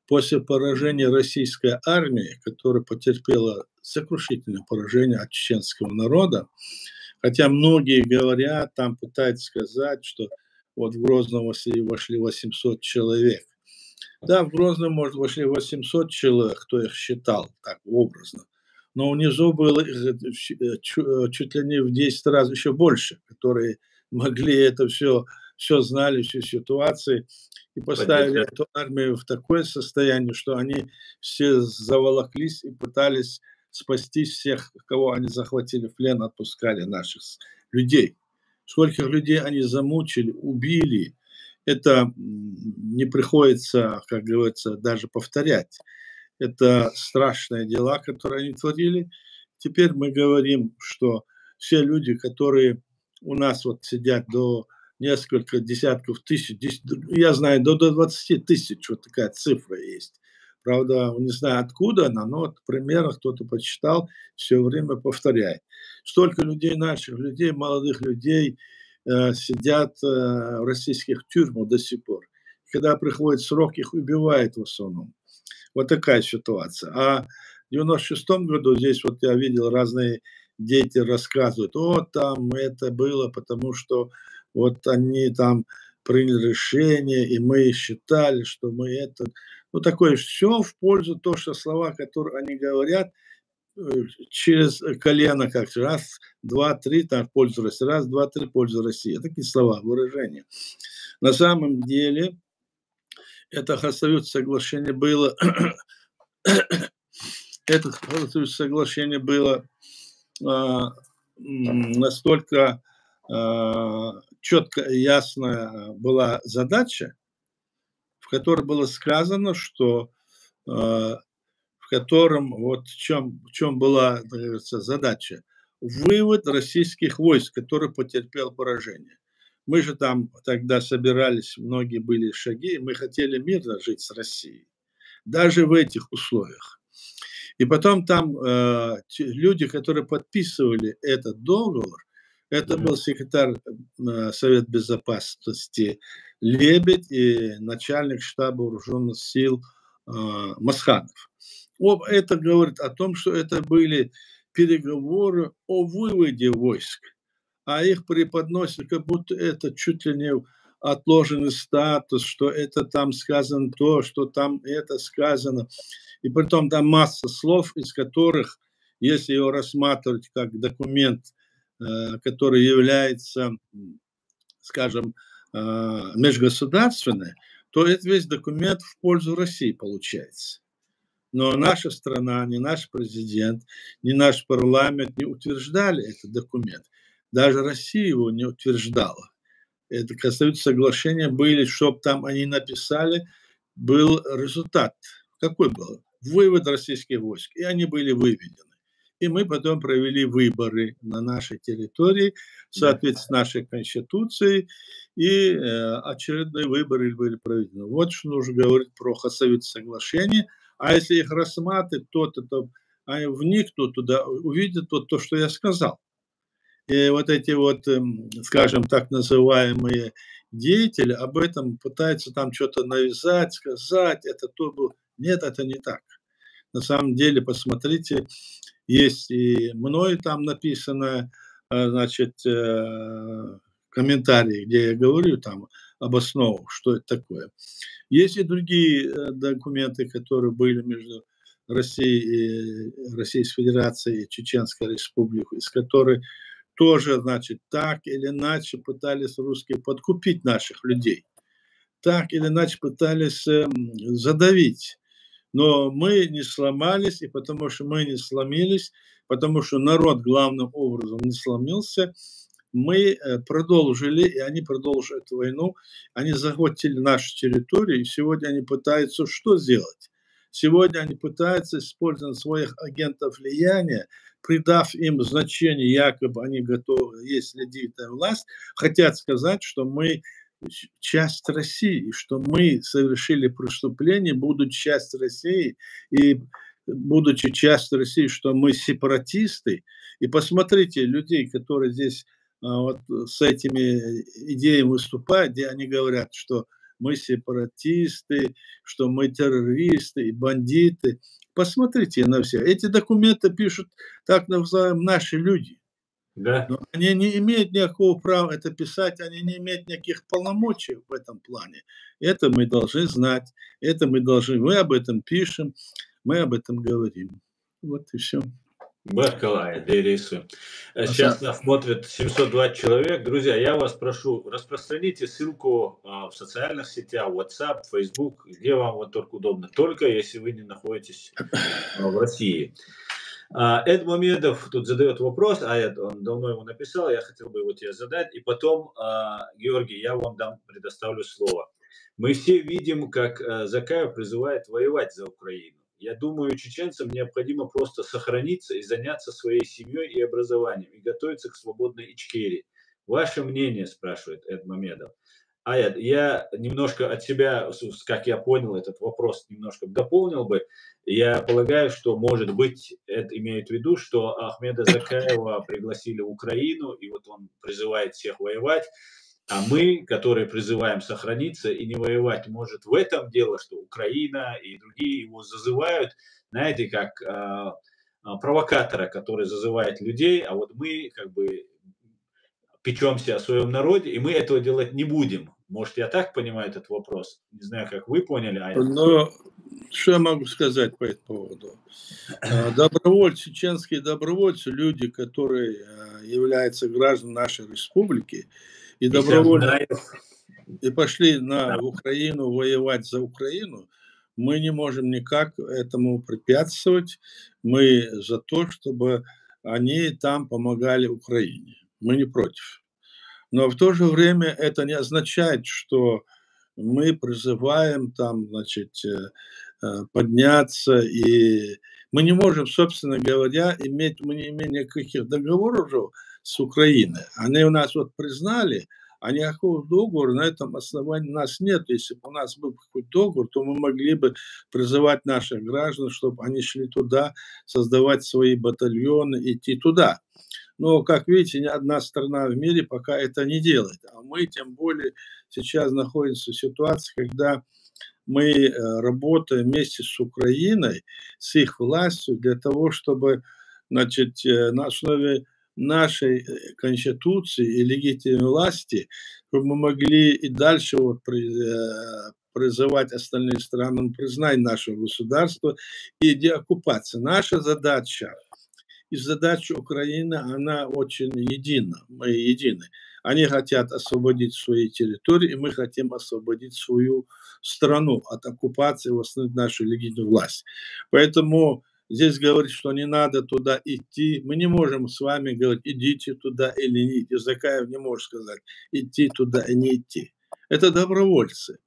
После поражения российской армии, которая потерпела сокрушительное поражение от чеченского народа, хотя многие говорят, там пытаются сказать, что вот в Грозном вошли 800 человек. Да, в Грозном, может, вошли 800 человек, кто их считал так образно. Но внизу было чуть ли не в 10 раз еще больше, которые могли это все знали, всю ситуацию, и поставили эту армию в такое состояние, что они все заволоклись и пытались спасти всех, кого они захватили в плен, отпускали наших людей. Сколько людей они замучили, убили, это не приходится, как говорится, даже повторять. Это страшные дела, которые они творили. Теперь мы говорим, что все люди, которые у нас вот сидят до несколько десятков тысяч, я знаю, до 20 тысяч, вот такая цифра есть. Правда, не знаю, откуда она, но вот примерно кто-то почитал, все время повторяет. Столько людей, наших людей, молодых людей сидят в российских тюрьмах до сих пор. Когда приходит срок, их убивают в основном. Вот такая ситуация. А в 96-м году здесь вот я видел, разные дети рассказывают, там это было, потому что вот они там приняли решение, и мы считали, что мы это... Ну, такое все в пользу того, что слова, которые они говорят, через колено как раз, два, три, там, в пользу России, раз, два, три, в пользу России. Такие слова, выражения. На самом деле, это Хасавюртовское соглашение было... Это соглашение было настолько четко и ясная была задача, в которой было сказано, что в котором вот в чем была, так говорится, задача. Вывод российских войск, который потерпел поражение. Мы же там тогда собирались, многие были шаги, мы хотели мирно жить с Россией, даже в этих условиях. И потом там люди, которые подписывали этот договор, это был секретарь Совета Безопасности Лебедь и начальник штаба вооруженных сил Масханов. Это говорит о том, что это были переговоры о выводе войск, а их преподносят, как будто это чуть ли не отложенный статус, что это там сказано то, что там это сказано. И притом там масса слов, из которых, если его рассматривать как документ, который является, скажем, межгосударственный, то это весь документ в пользу России получается. Но наша страна, ни наш президент, ни наш парламент не утверждали этот документ. Даже Россия его не утверждала. Это касается соглашения были, чтобы там они написали, был результат. Какой был? Вывод российских войск. И они были выведены. И мы потом провели выборы на нашей территории в соответствии с нашей Конституцией. И очередные выборы были проведены. Вот что нужно говорить про Хасавюртское соглашение. А если их рассматривать, то они вникнут туда, увидят то, что я сказал. И вот эти вот, скажем, так называемые деятели об этом пытаются там что-то навязать, сказать, это то было. Нет, это не так. На самом деле, посмотрите, есть и мной там написано, значит, комментарии, где я говорю там обосновываю, что это такое. Есть и другие документы, которые были между Россией, Российской Федерацией и Чеченской Республикой, из которых тоже, значит, так или иначе пытались русские подкупить наших людей. Так или иначе пытались задавить. Но мы не сломались, и потому что мы не сломились, потому что народ главным образом не сломился, мы продолжили, и они продолжили эту войну. Они захватили нашу территорию, и сегодня они пытаются что сделать? Сегодня они пытаются использовать своих агентов влияния, придав им значение, якобы они готовы, есть легитимная власть, хотят сказать, что мы часть России, что мы совершили преступление, будучи частью России, и будучи частью России, что мы сепаратисты. И посмотрите людей, которые здесь вот с этими идеями выступают, где они говорят, что мы сепаратисты, что мы террористы и бандиты. Посмотрите на все. Эти документы пишут так называемые наши люди. Да. Но они не имеют никакого права это писать, они не имеют никаких полномочий в этом плане. Это мы должны знать, это мы об этом пишем, мы об этом говорим. Вот и все. Баркалая, Дейрису. Сейчас нас смотрит 720 человек. Друзья, я вас прошу, распространите ссылку в социальных сетях, WhatsApp, Facebook, где вам вот только удобно. Только если вы не находитесь в России. Эд Мамедов тут задает вопрос, он давно его написал, я хотел бы его тебе задать. И потом, Георгий, я вам предоставлю слово. Мы все видим, как Закаев призывает воевать за Украину. Я думаю, чеченцам необходимо просто сохраниться и заняться своей семьей и образованием, и готовиться к свободной Ичкерии. Ваше мнение, спрашивает Эд Мамедов. Аят, я немножко от себя, как я понял этот вопрос, немножко дополнил бы. Я полагаю, что, может быть, это имеет в виду, что Ахмеда Закаева пригласили в Украину, и вот он призывает всех воевать. А мы, которые призываем сохраниться и не воевать, может, в этом дело, что Украина и другие его зазывают, знаете, как провокатора, который зазывает людей, а вот мы как бы печемся о своем народе, и мы этого делать не будем. Может, я так понимаю этот вопрос? Не знаю, как вы поняли. Но что я могу сказать по этому поводу? Добровольцы, чеченские добровольцы, люди, которые являются гражданами нашей республики, и добровольно и пошли в Украину воевать за Украину, мы не можем никак этому препятствовать. Мы за то, чтобы они там помогали Украине. Мы не против. Но в то же время это не означает, что мы призываем там, значит, подняться, и мы не можем, собственно говоря, мы не имеем никаких договоров уже с Украиной. Они у нас вот признали, а никакого договора на этом основании у нас нет. Если бы у нас был какой-то договор, то мы могли бы призывать наших граждан, чтобы они шли туда, создавать свои батальоны, идти туда. Но, как видите, ни одна страна в мире пока это не делает. А мы, тем более, сейчас находимся в ситуации, когда мы работаем вместе с Украиной, с их властью, для того, чтобы, значит, на основе нашей Конституции и легитимной власти, чтобы мы могли и дальше вот призывать остальные страны признать наше государство и деоккупация. Наша задача и задача Украины, она очень едина, мы едины. Они хотят освободить свои территории, и мы хотим освободить свою страну от оккупации, восстановить нашу легитимную власть. Поэтому здесь говорить, что не надо туда идти, мы не можем с вами говорить, идите туда или не идите. Закаев не может сказать, идти туда и не идти. Это добровольцы.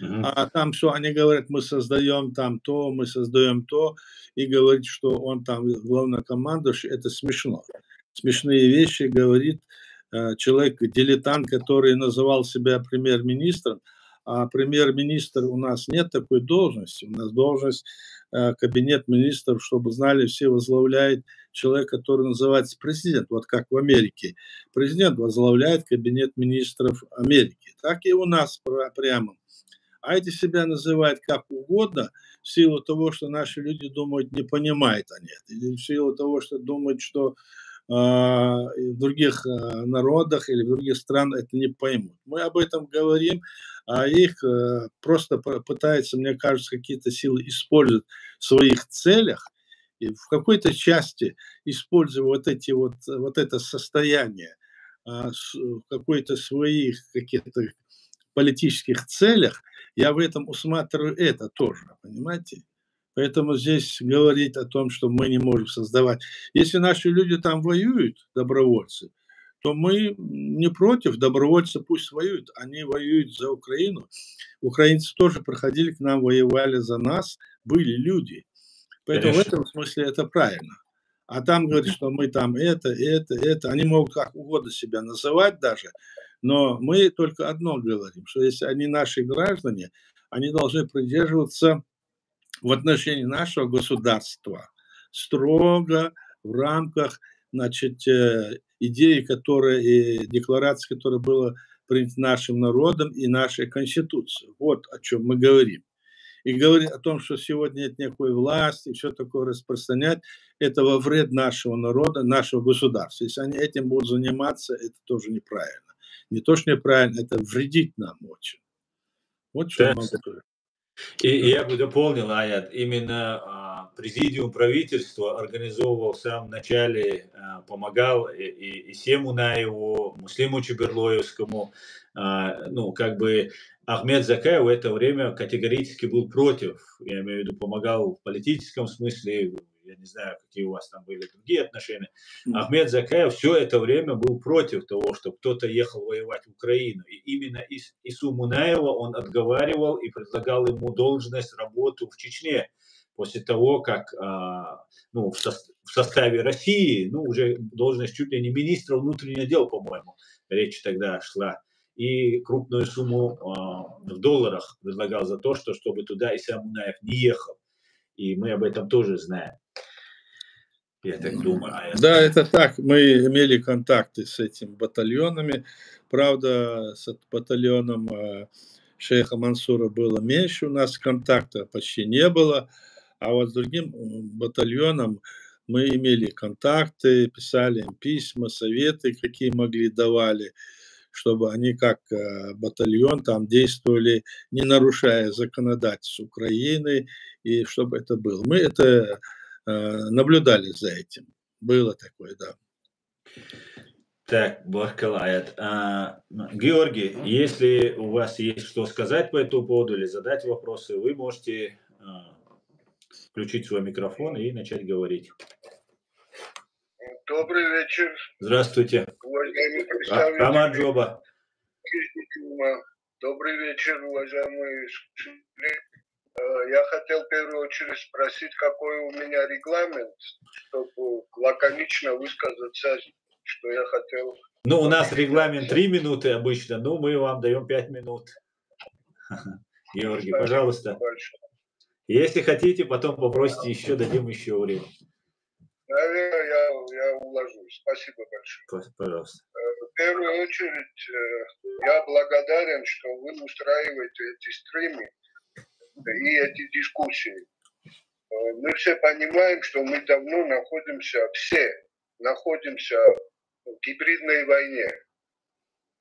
А там все, они говорят, мы создаем там то, мы создаем то, и говорить, что он там главнокомандующий, это смешно. Смешные вещи говорит человек-дилетант, который называл себя премьер-министром, а премьер-министр у нас нет такой должности, у нас должность кабинет министров, чтобы знали, все возглавляет человек, который называется президент, вот как в Америке. Президент возглавляет кабинет министров Америки. Так и у нас прямо. А эти себя называют как угодно, в силу того, что наши люди думают, не понимают они это, или в силу того, что думают, что в других народах или в других странах это не поймут. Мы об этом говорим, а их просто пытаются, мне кажется, какие-то силы использовать в своих целях, и в какой-то части используя вот это состояние в какой-то своих каких-то политических целях, я в этом усматриваю это тоже, понимаете? Поэтому здесь говорить о том, что мы не можем создавать. Если наши люди там воюют, добровольцы, то мы не против, добровольцы пусть воюют. Они воюют за Украину. Украинцы тоже проходили к нам, воевали за нас, были люди. Поэтому Конечно. в этом смысле это правильно. А там говорят, что мы там это. Они могут как угодно себя называть даже, но мы только одно говорим, что если они наши граждане, они должны придерживаться в отношении нашего государства строго в рамках, значит, идеи, и декларации, которая была принята нашим народом и нашей Конституцией. Вот о чем мы говорим. И говорить о том, что сегодня нет никакой власти, и все такое распространять, это во вред нашего народа, нашего государства. Если они этим будут заниматься, это тоже неправильно. Не то, что неправильно, это вредит нам очень. Вот что я могу сказать. И я бы дополнил, Аят, именно президиум правительства организовывал в самом начале, помогал и Сему Наеву, Муслиму Чеберлоевскому, ну, как бы Ахмед Закаев в это время категорически был против, я имею в виду, помогал в политическом смысле, я не знаю, какие у вас там были другие отношения. Ахмед Закаев все это время был против того, чтобы кто-то ехал воевать в Украину. И именно Ису Мунаева он отговаривал и предлагал ему должность, работу в Чечне. После того, как ну, в составе России, ну, уже должность чуть ли не министра внутренних дел, по-моему, речь тогда шла. И крупную сумму в долларах предлагал за то, чтобы туда Иса Мунаев не ехал. И мы об этом тоже знаем. Я так думаю. Да, это так. Мы имели контакты с этими батальонами. Правда, с батальоном шейха Мансура было меньше у нас контакта, почти не было. А вот с другим батальоном мы имели контакты, писали им письма, советы, какие могли, давали, чтобы они как батальон там действовали, не нарушая законодательство Украины, и чтобы это было. Мы это наблюдали за этим. Было такое, да. Так, Баркалаят. Георгий, если у вас есть что сказать по этому поводу или задать вопросы, вы можете включить свой микрофон и начать говорить. Добрый вечер. Здравствуйте. Уважаемый представитель. Рамаджоба. Добрый вечер, уважаемые слушатели. Я хотел в первую очередь спросить, какой у меня регламент, чтобы лаконично высказаться, что я хотел. Ну, у нас регламент 3 минуты обычно, но мы вам даем 5 минут. Георгий, Спасибо пожалуйста. большое. Если хотите, потом попросите еще, дадим еще время. Наверное, я уложусь. Спасибо большое. Пожалуйста. В первую очередь, я благодарен, что вы устраиваете эти стримы и эти дискуссии. Мы все понимаем, что мы давно находимся в гибридной войне.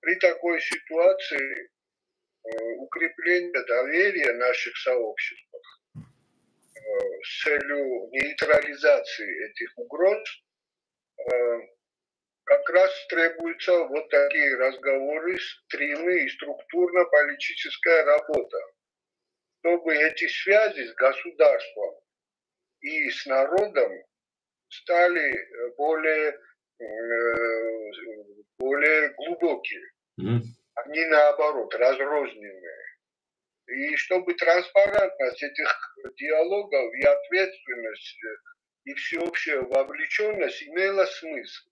При такой ситуации укрепление доверия наших сообществ с целью нейтрализации этих угроз как раз требуются вот такие разговоры, стримы и структурно-политическая работа, чтобы эти связи с государством и с народом стали более глубокие, а не наоборот, разрозненные. И чтобы транспарентность этих диалогов и ответственность и всеобщая вовлеченность имела смысл.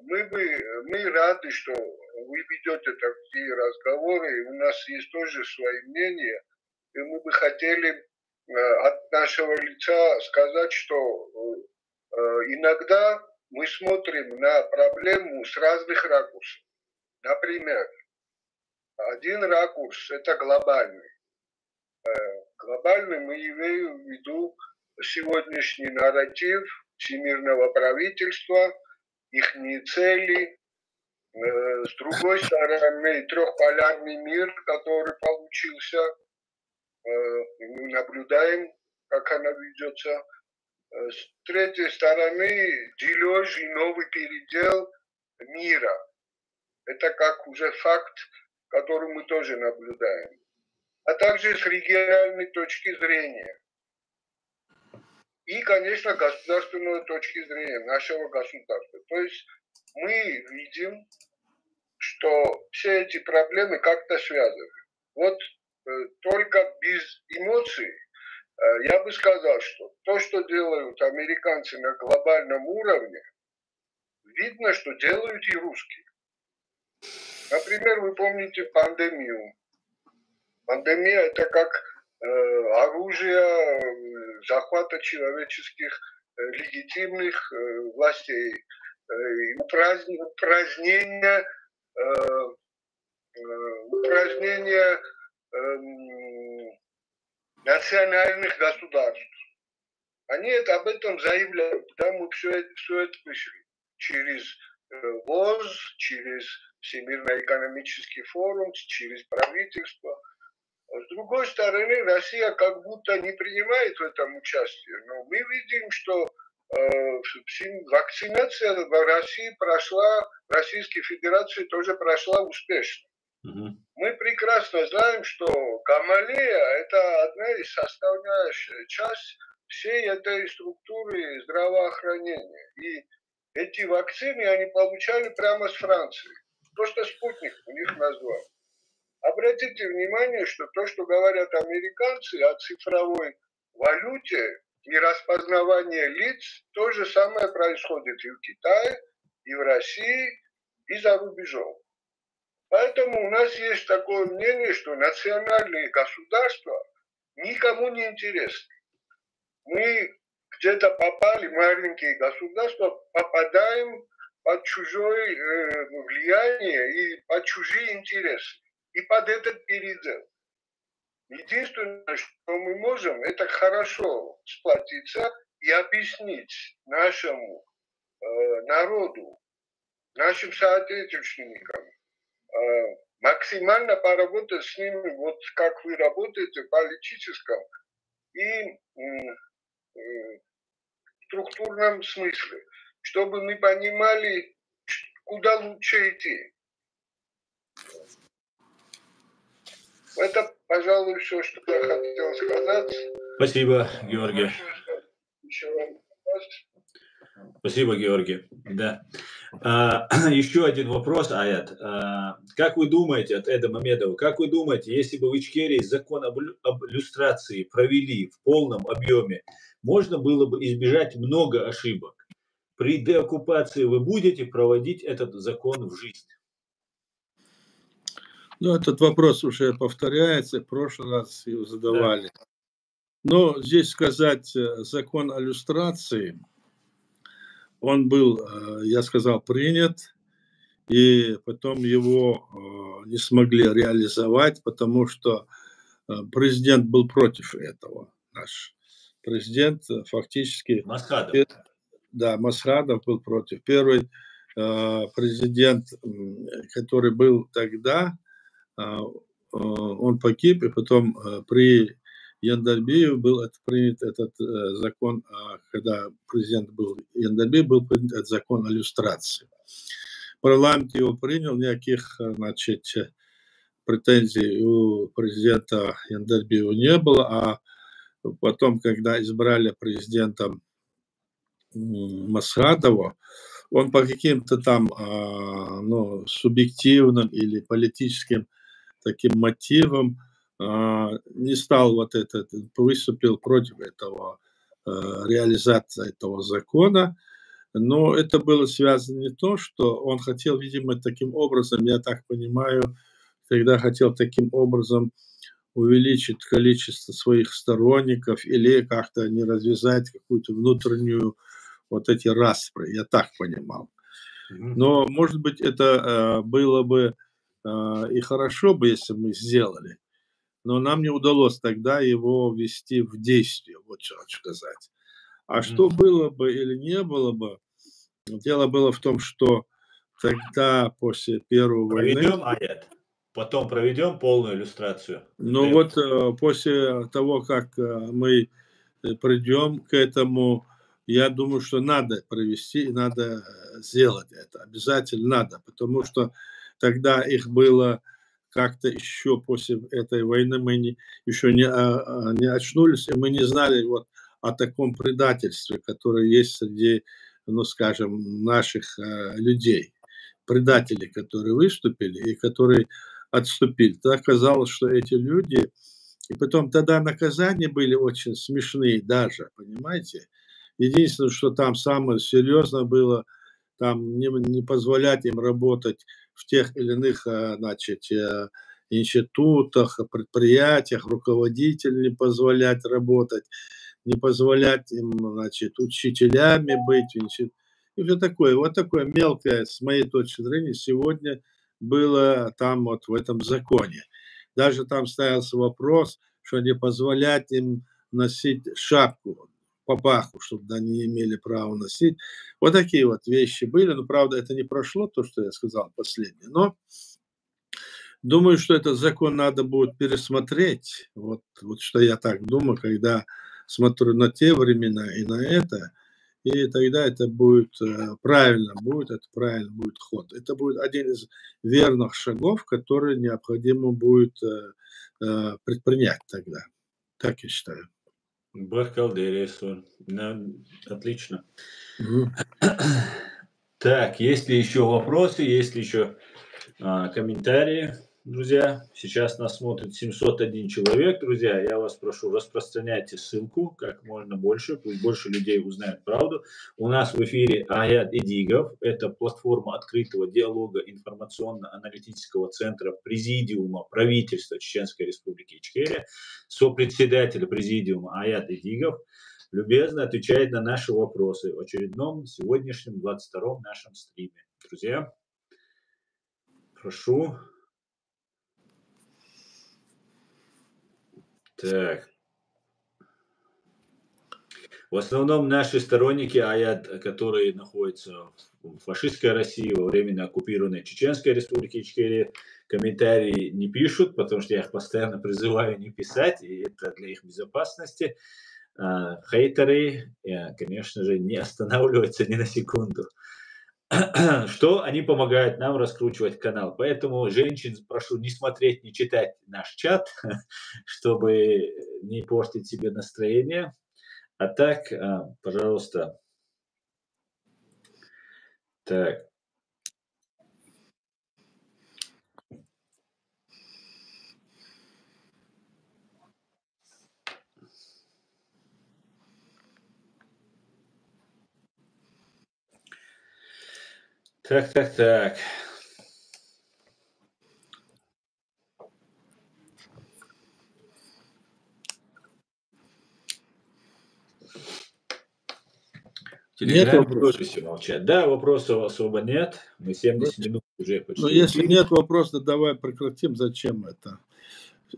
Мы рады, что вы ведете такие разговоры, и у нас есть тоже свои мнения, и мы бы хотели от нашего лица сказать, что иногда мы смотрим на проблему с разных ракурсов. Например, один ракурс – это глобальный. Глобальный мы имеем в виду сегодняшний нарратив всемирного правительства, их цели. С другой стороны, трехполярный мир, который получился. Мы наблюдаем, как она ведется. С третьей стороны, дележ и новый передел мира. Это как уже факт, который мы тоже наблюдаем. А также с региональной точки зрения. И, конечно, государственной точки зрения нашего государства. То есть мы видим, что все эти проблемы как-то связаны. Вот только без эмоций я бы сказал, что то, что делают американцы на глобальном уровне, видно, что делают и русские. Например, вы помните пандемию. Пандемия – это как оружие захвата человеческих легитимных властей, упразднение национальных государств. Они об этом заявляют, да, мы все это слышали. Через ВОЗ, через Всемирный экономический форум, через правительство. С другой стороны, Россия как будто не принимает в этом участие. Но мы видим, что вакцинация в России прошла, в Российской Федерации тоже прошла успешно. Мы прекрасно знаем, что Гамалея – это одна из составляющих часть всей этой структуры здравоохранения. И эти вакцины они получали прямо с Франции. Просто спутник у них назвал. Обратите внимание, что то, что говорят американцы о цифровой валюте и распознавании лиц, то же самое происходит и в Китае, и в России, и за рубежом. Поэтому у нас есть такое мнение, что национальные государства никому не интересны. Мы где-то попали, маленькие государства, попадаем под чужое влияние и под чужие интересы. И под этот передел. Единственное, что мы можем, это хорошо сплотиться и объяснить нашему народу, нашим соотечественникам, максимально поработать с ними, вот как вы работаете в политическом и структурном смысле, чтобы мы понимали, куда лучше идти. Это, пожалуй, все, что я хотел сказать. Спасибо, Георгий. Спасибо, Георгий. Да. Еще один вопрос, Аят. Как вы думаете, от Эда Мамедова, как вы думаете, если бы в Ичкерии закон об люстрации провели в полном объеме, можно было бы избежать много ошибок? При деоккупации вы будете проводить этот закон в жизнь? Ну, этот вопрос уже повторяется, в прошлый раз его задавали. Да. Но здесь сказать, закон о люстрации, он был, я сказал, принят, и потом его не смогли реализовать, потому что президент был против этого. Наш президент фактически... Масхадов. Да, Масхадов был против. Первый президент, который был тогда, он погиб, и потом при Яндарбиев был принят этот закон, когда президент был Яндарбиев, был принят этот закон о люстрации. Парламент его принял, никаких, значит, претензий у президента Яндарбиева не было, а потом, когда избрали президентом Масхадова, он по каким-то там субъективным или политическим таким мотивам не стал выступил против этого, реализации этого закона. Но это было связано не то, что он хотел, видимо, таким образом, я так понимаю, тогда хотел таким образом увеличить количество своих сторонников или как-то не развязать какую-то внутреннюю эти распри, я так понимал. Но, может быть, это было бы и хорошо бы, если мы сделали, но нам не удалось тогда его ввести в действие, вот что хочу сказать. А что было бы или не было бы, дело было в том, что тогда, после Первой Проведем войны... аят, потом проведем полную иллюстрацию. Ну вот после того, как мы придем к этому, я думаю, что надо провести и надо сделать это. Обязательно надо, потому что тогда их было как-то еще после этой войны, мы еще не очнулись, и мы не знали о таком предательстве, которое есть среди, скажем, наших людей. Предатели, которые выступили и которые отступили. Тогда казалось, что эти люди... И потом тогда наказания были очень смешные даже, понимаете? Единственное, что там самое серьезное было, там не позволять им работать в тех или иных, значит, институтах, предприятиях, руководителям не позволять работать, не позволять им, значит, учителями быть. И все такое. Вот такое мелкое, с моей точки зрения, сегодня было там в этом законе. Даже там ставился вопрос, что не позволять им носить шапку, папаху, чтобы они не имели права носить. Вот такие вещи были. Но, правда, это не прошло, то, что я сказал последнее. Но думаю, что этот закон надо будет пересмотреть. Вот что я так думаю, когда смотрю на те времена и на это. И тогда это будет правильно, это правильно будет ход. Это будет один из верных шагов, которые необходимо будет предпринять тогда. Так я считаю. Баркалдересу. Отлично. Так, есть ли еще вопросы, есть ли еще комментарии, друзья? Сейчас нас смотрит 701 человек, друзья. Я вас прошу, распространяйте ссылку как можно больше, пусть больше людей узнают правду. У нас в эфире Аят Эдигов. Это платформа открытого диалога информационно-аналитического центра Президиума правительства Чеченской Республики Ичкерия. Сопредседатель Президиума Аят Эдигов любезно отвечает на наши вопросы в очередном сегодняшнем 22-м нашем стриме. Друзья, прошу. Так. В основном наши сторонники аят, которые находятся в фашистской России, во временно оккупированной Чеченской Республики Ичкерия, комментарии не пишут, потому что я их постоянно призываю не писать, и это для их безопасности. Хейтеры, конечно же, не останавливаются ни на секунду. Что они помогают нам раскручивать канал. Поэтому женщин прошу не смотреть, не читать наш чат, чтобы не портить себе настроение. А так, пожалуйста. Так. Так. Нет вопросов. Все молчат. Да, вопросов особо нет. Мы 70 минут уже почти. Ну, если нет вопросов, давай прекратим. Зачем это?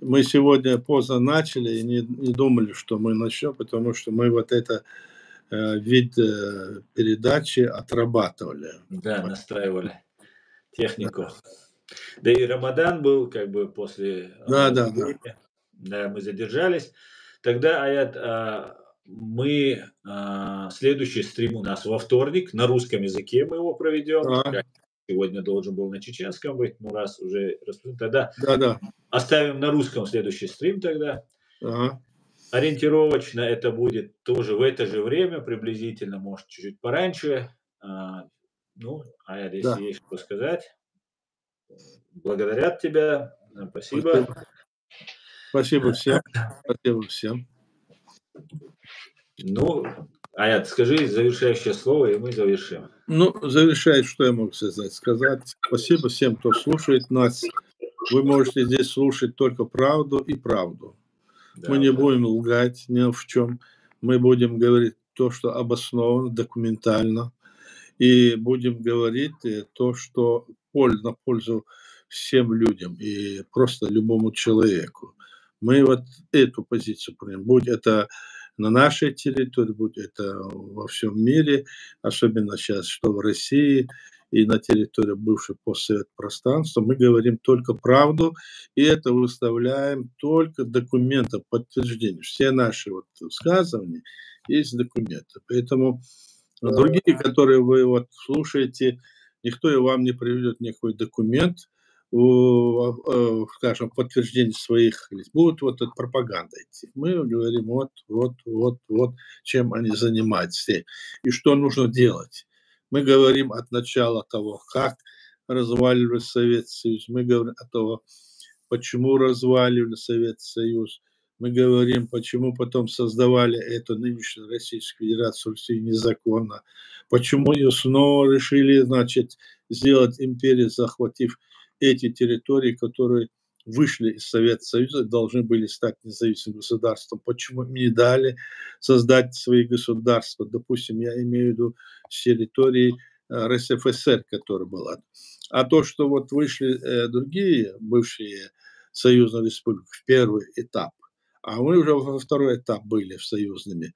Мы сегодня поздно начали и не думали, что мы начнем, потому что мы это вид передачи отрабатывали. Да, настраивали технику. Да и Рамадан был как бы после... Да. Да, мы задержались. Тогда, Аят, следующий стрим у нас во вторник, на русском языке мы его проведем. Сегодня должен был на чеченском быть, но раз уже тогда оставим на русском следующий стрим тогда. Ориентировочно это будет тоже в это же время, приблизительно, может, чуть-чуть пораньше. Ну, Аят, если есть что сказать, благодарят тебя. Спасибо. Спасибо всем. Спасибо всем. Ну, Аят, скажи завершающее слово, и мы завершим. Ну, завершая, что я могу сказать? Сказать спасибо всем, кто слушает нас. Вы можете здесь слушать только правду и правду. Да, мы не будем лгать ни в чем. Мы будем говорить то, что обосновано, документально. И будем говорить то, что на пользу всем людям и просто любому человеку. Мы вот эту позицию примем. Будь это на нашей территории, будь это во всем мире, особенно сейчас, что в России и на территории бывшего постсоветского пространства, мы говорим только правду, и это выставляем только документы подтверждения. Все наши вот высказывания есть документы. Поэтому другие, которые вы вот слушаете, никто и вам не приведет никакой документ, скажем, подтверждение своих лиц. Будут вот эта пропаганда идти. Мы говорим вот, чем они занимаются и что нужно делать. Мы говорим от начала того, как разваливали Советский Союз. Мы говорим о том, почему разваливали Советский Союз. Мы говорим, почему потом создавали эту нынешнюю Российскую Федерацию незаконно. Почему ее снова решили, значит, сделать империю, захватив эти территории, которые вышли из Советского Союза, должны были стать независимым государством. Почему не дали создать свои государства? Допустим, я имею в виду с территории РСФСР, которая была. А то, что вот вышли другие бывшие союзные республики в первый этап, а мы уже во второй этап были в союзными.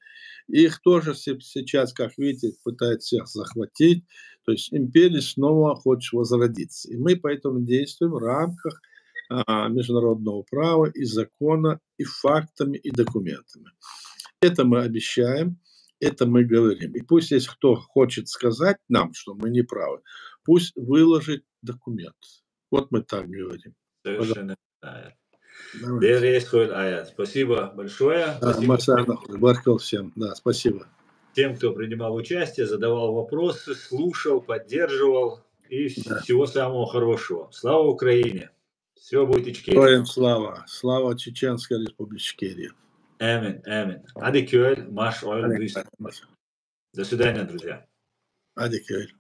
Их тоже сейчас, как видите, пытаются всех захватить. То есть империя снова хочет возродиться. И мы поэтому действуем в рамках международного права и закона, и фактами, и документами. Это мы обещаем, это мы говорим. И пусть, если кто хочет сказать нам, что мы не правы, пусть выложит документ. Вот мы так говорим. Совершенно правильно. Спасибо большое. Спасибо всем. Да, спасибо. Тем, кто принимал участие, задавал вопросы, слушал, поддерживал. И всего самого хорошего. Слава Украине! Все будет Ичкерия. Слава. Слава Чеченской Республике Ичкерия. Аминь, аминь. Ади Кёль, Маш Ойл. До свидания, друзья. Ади Кёль.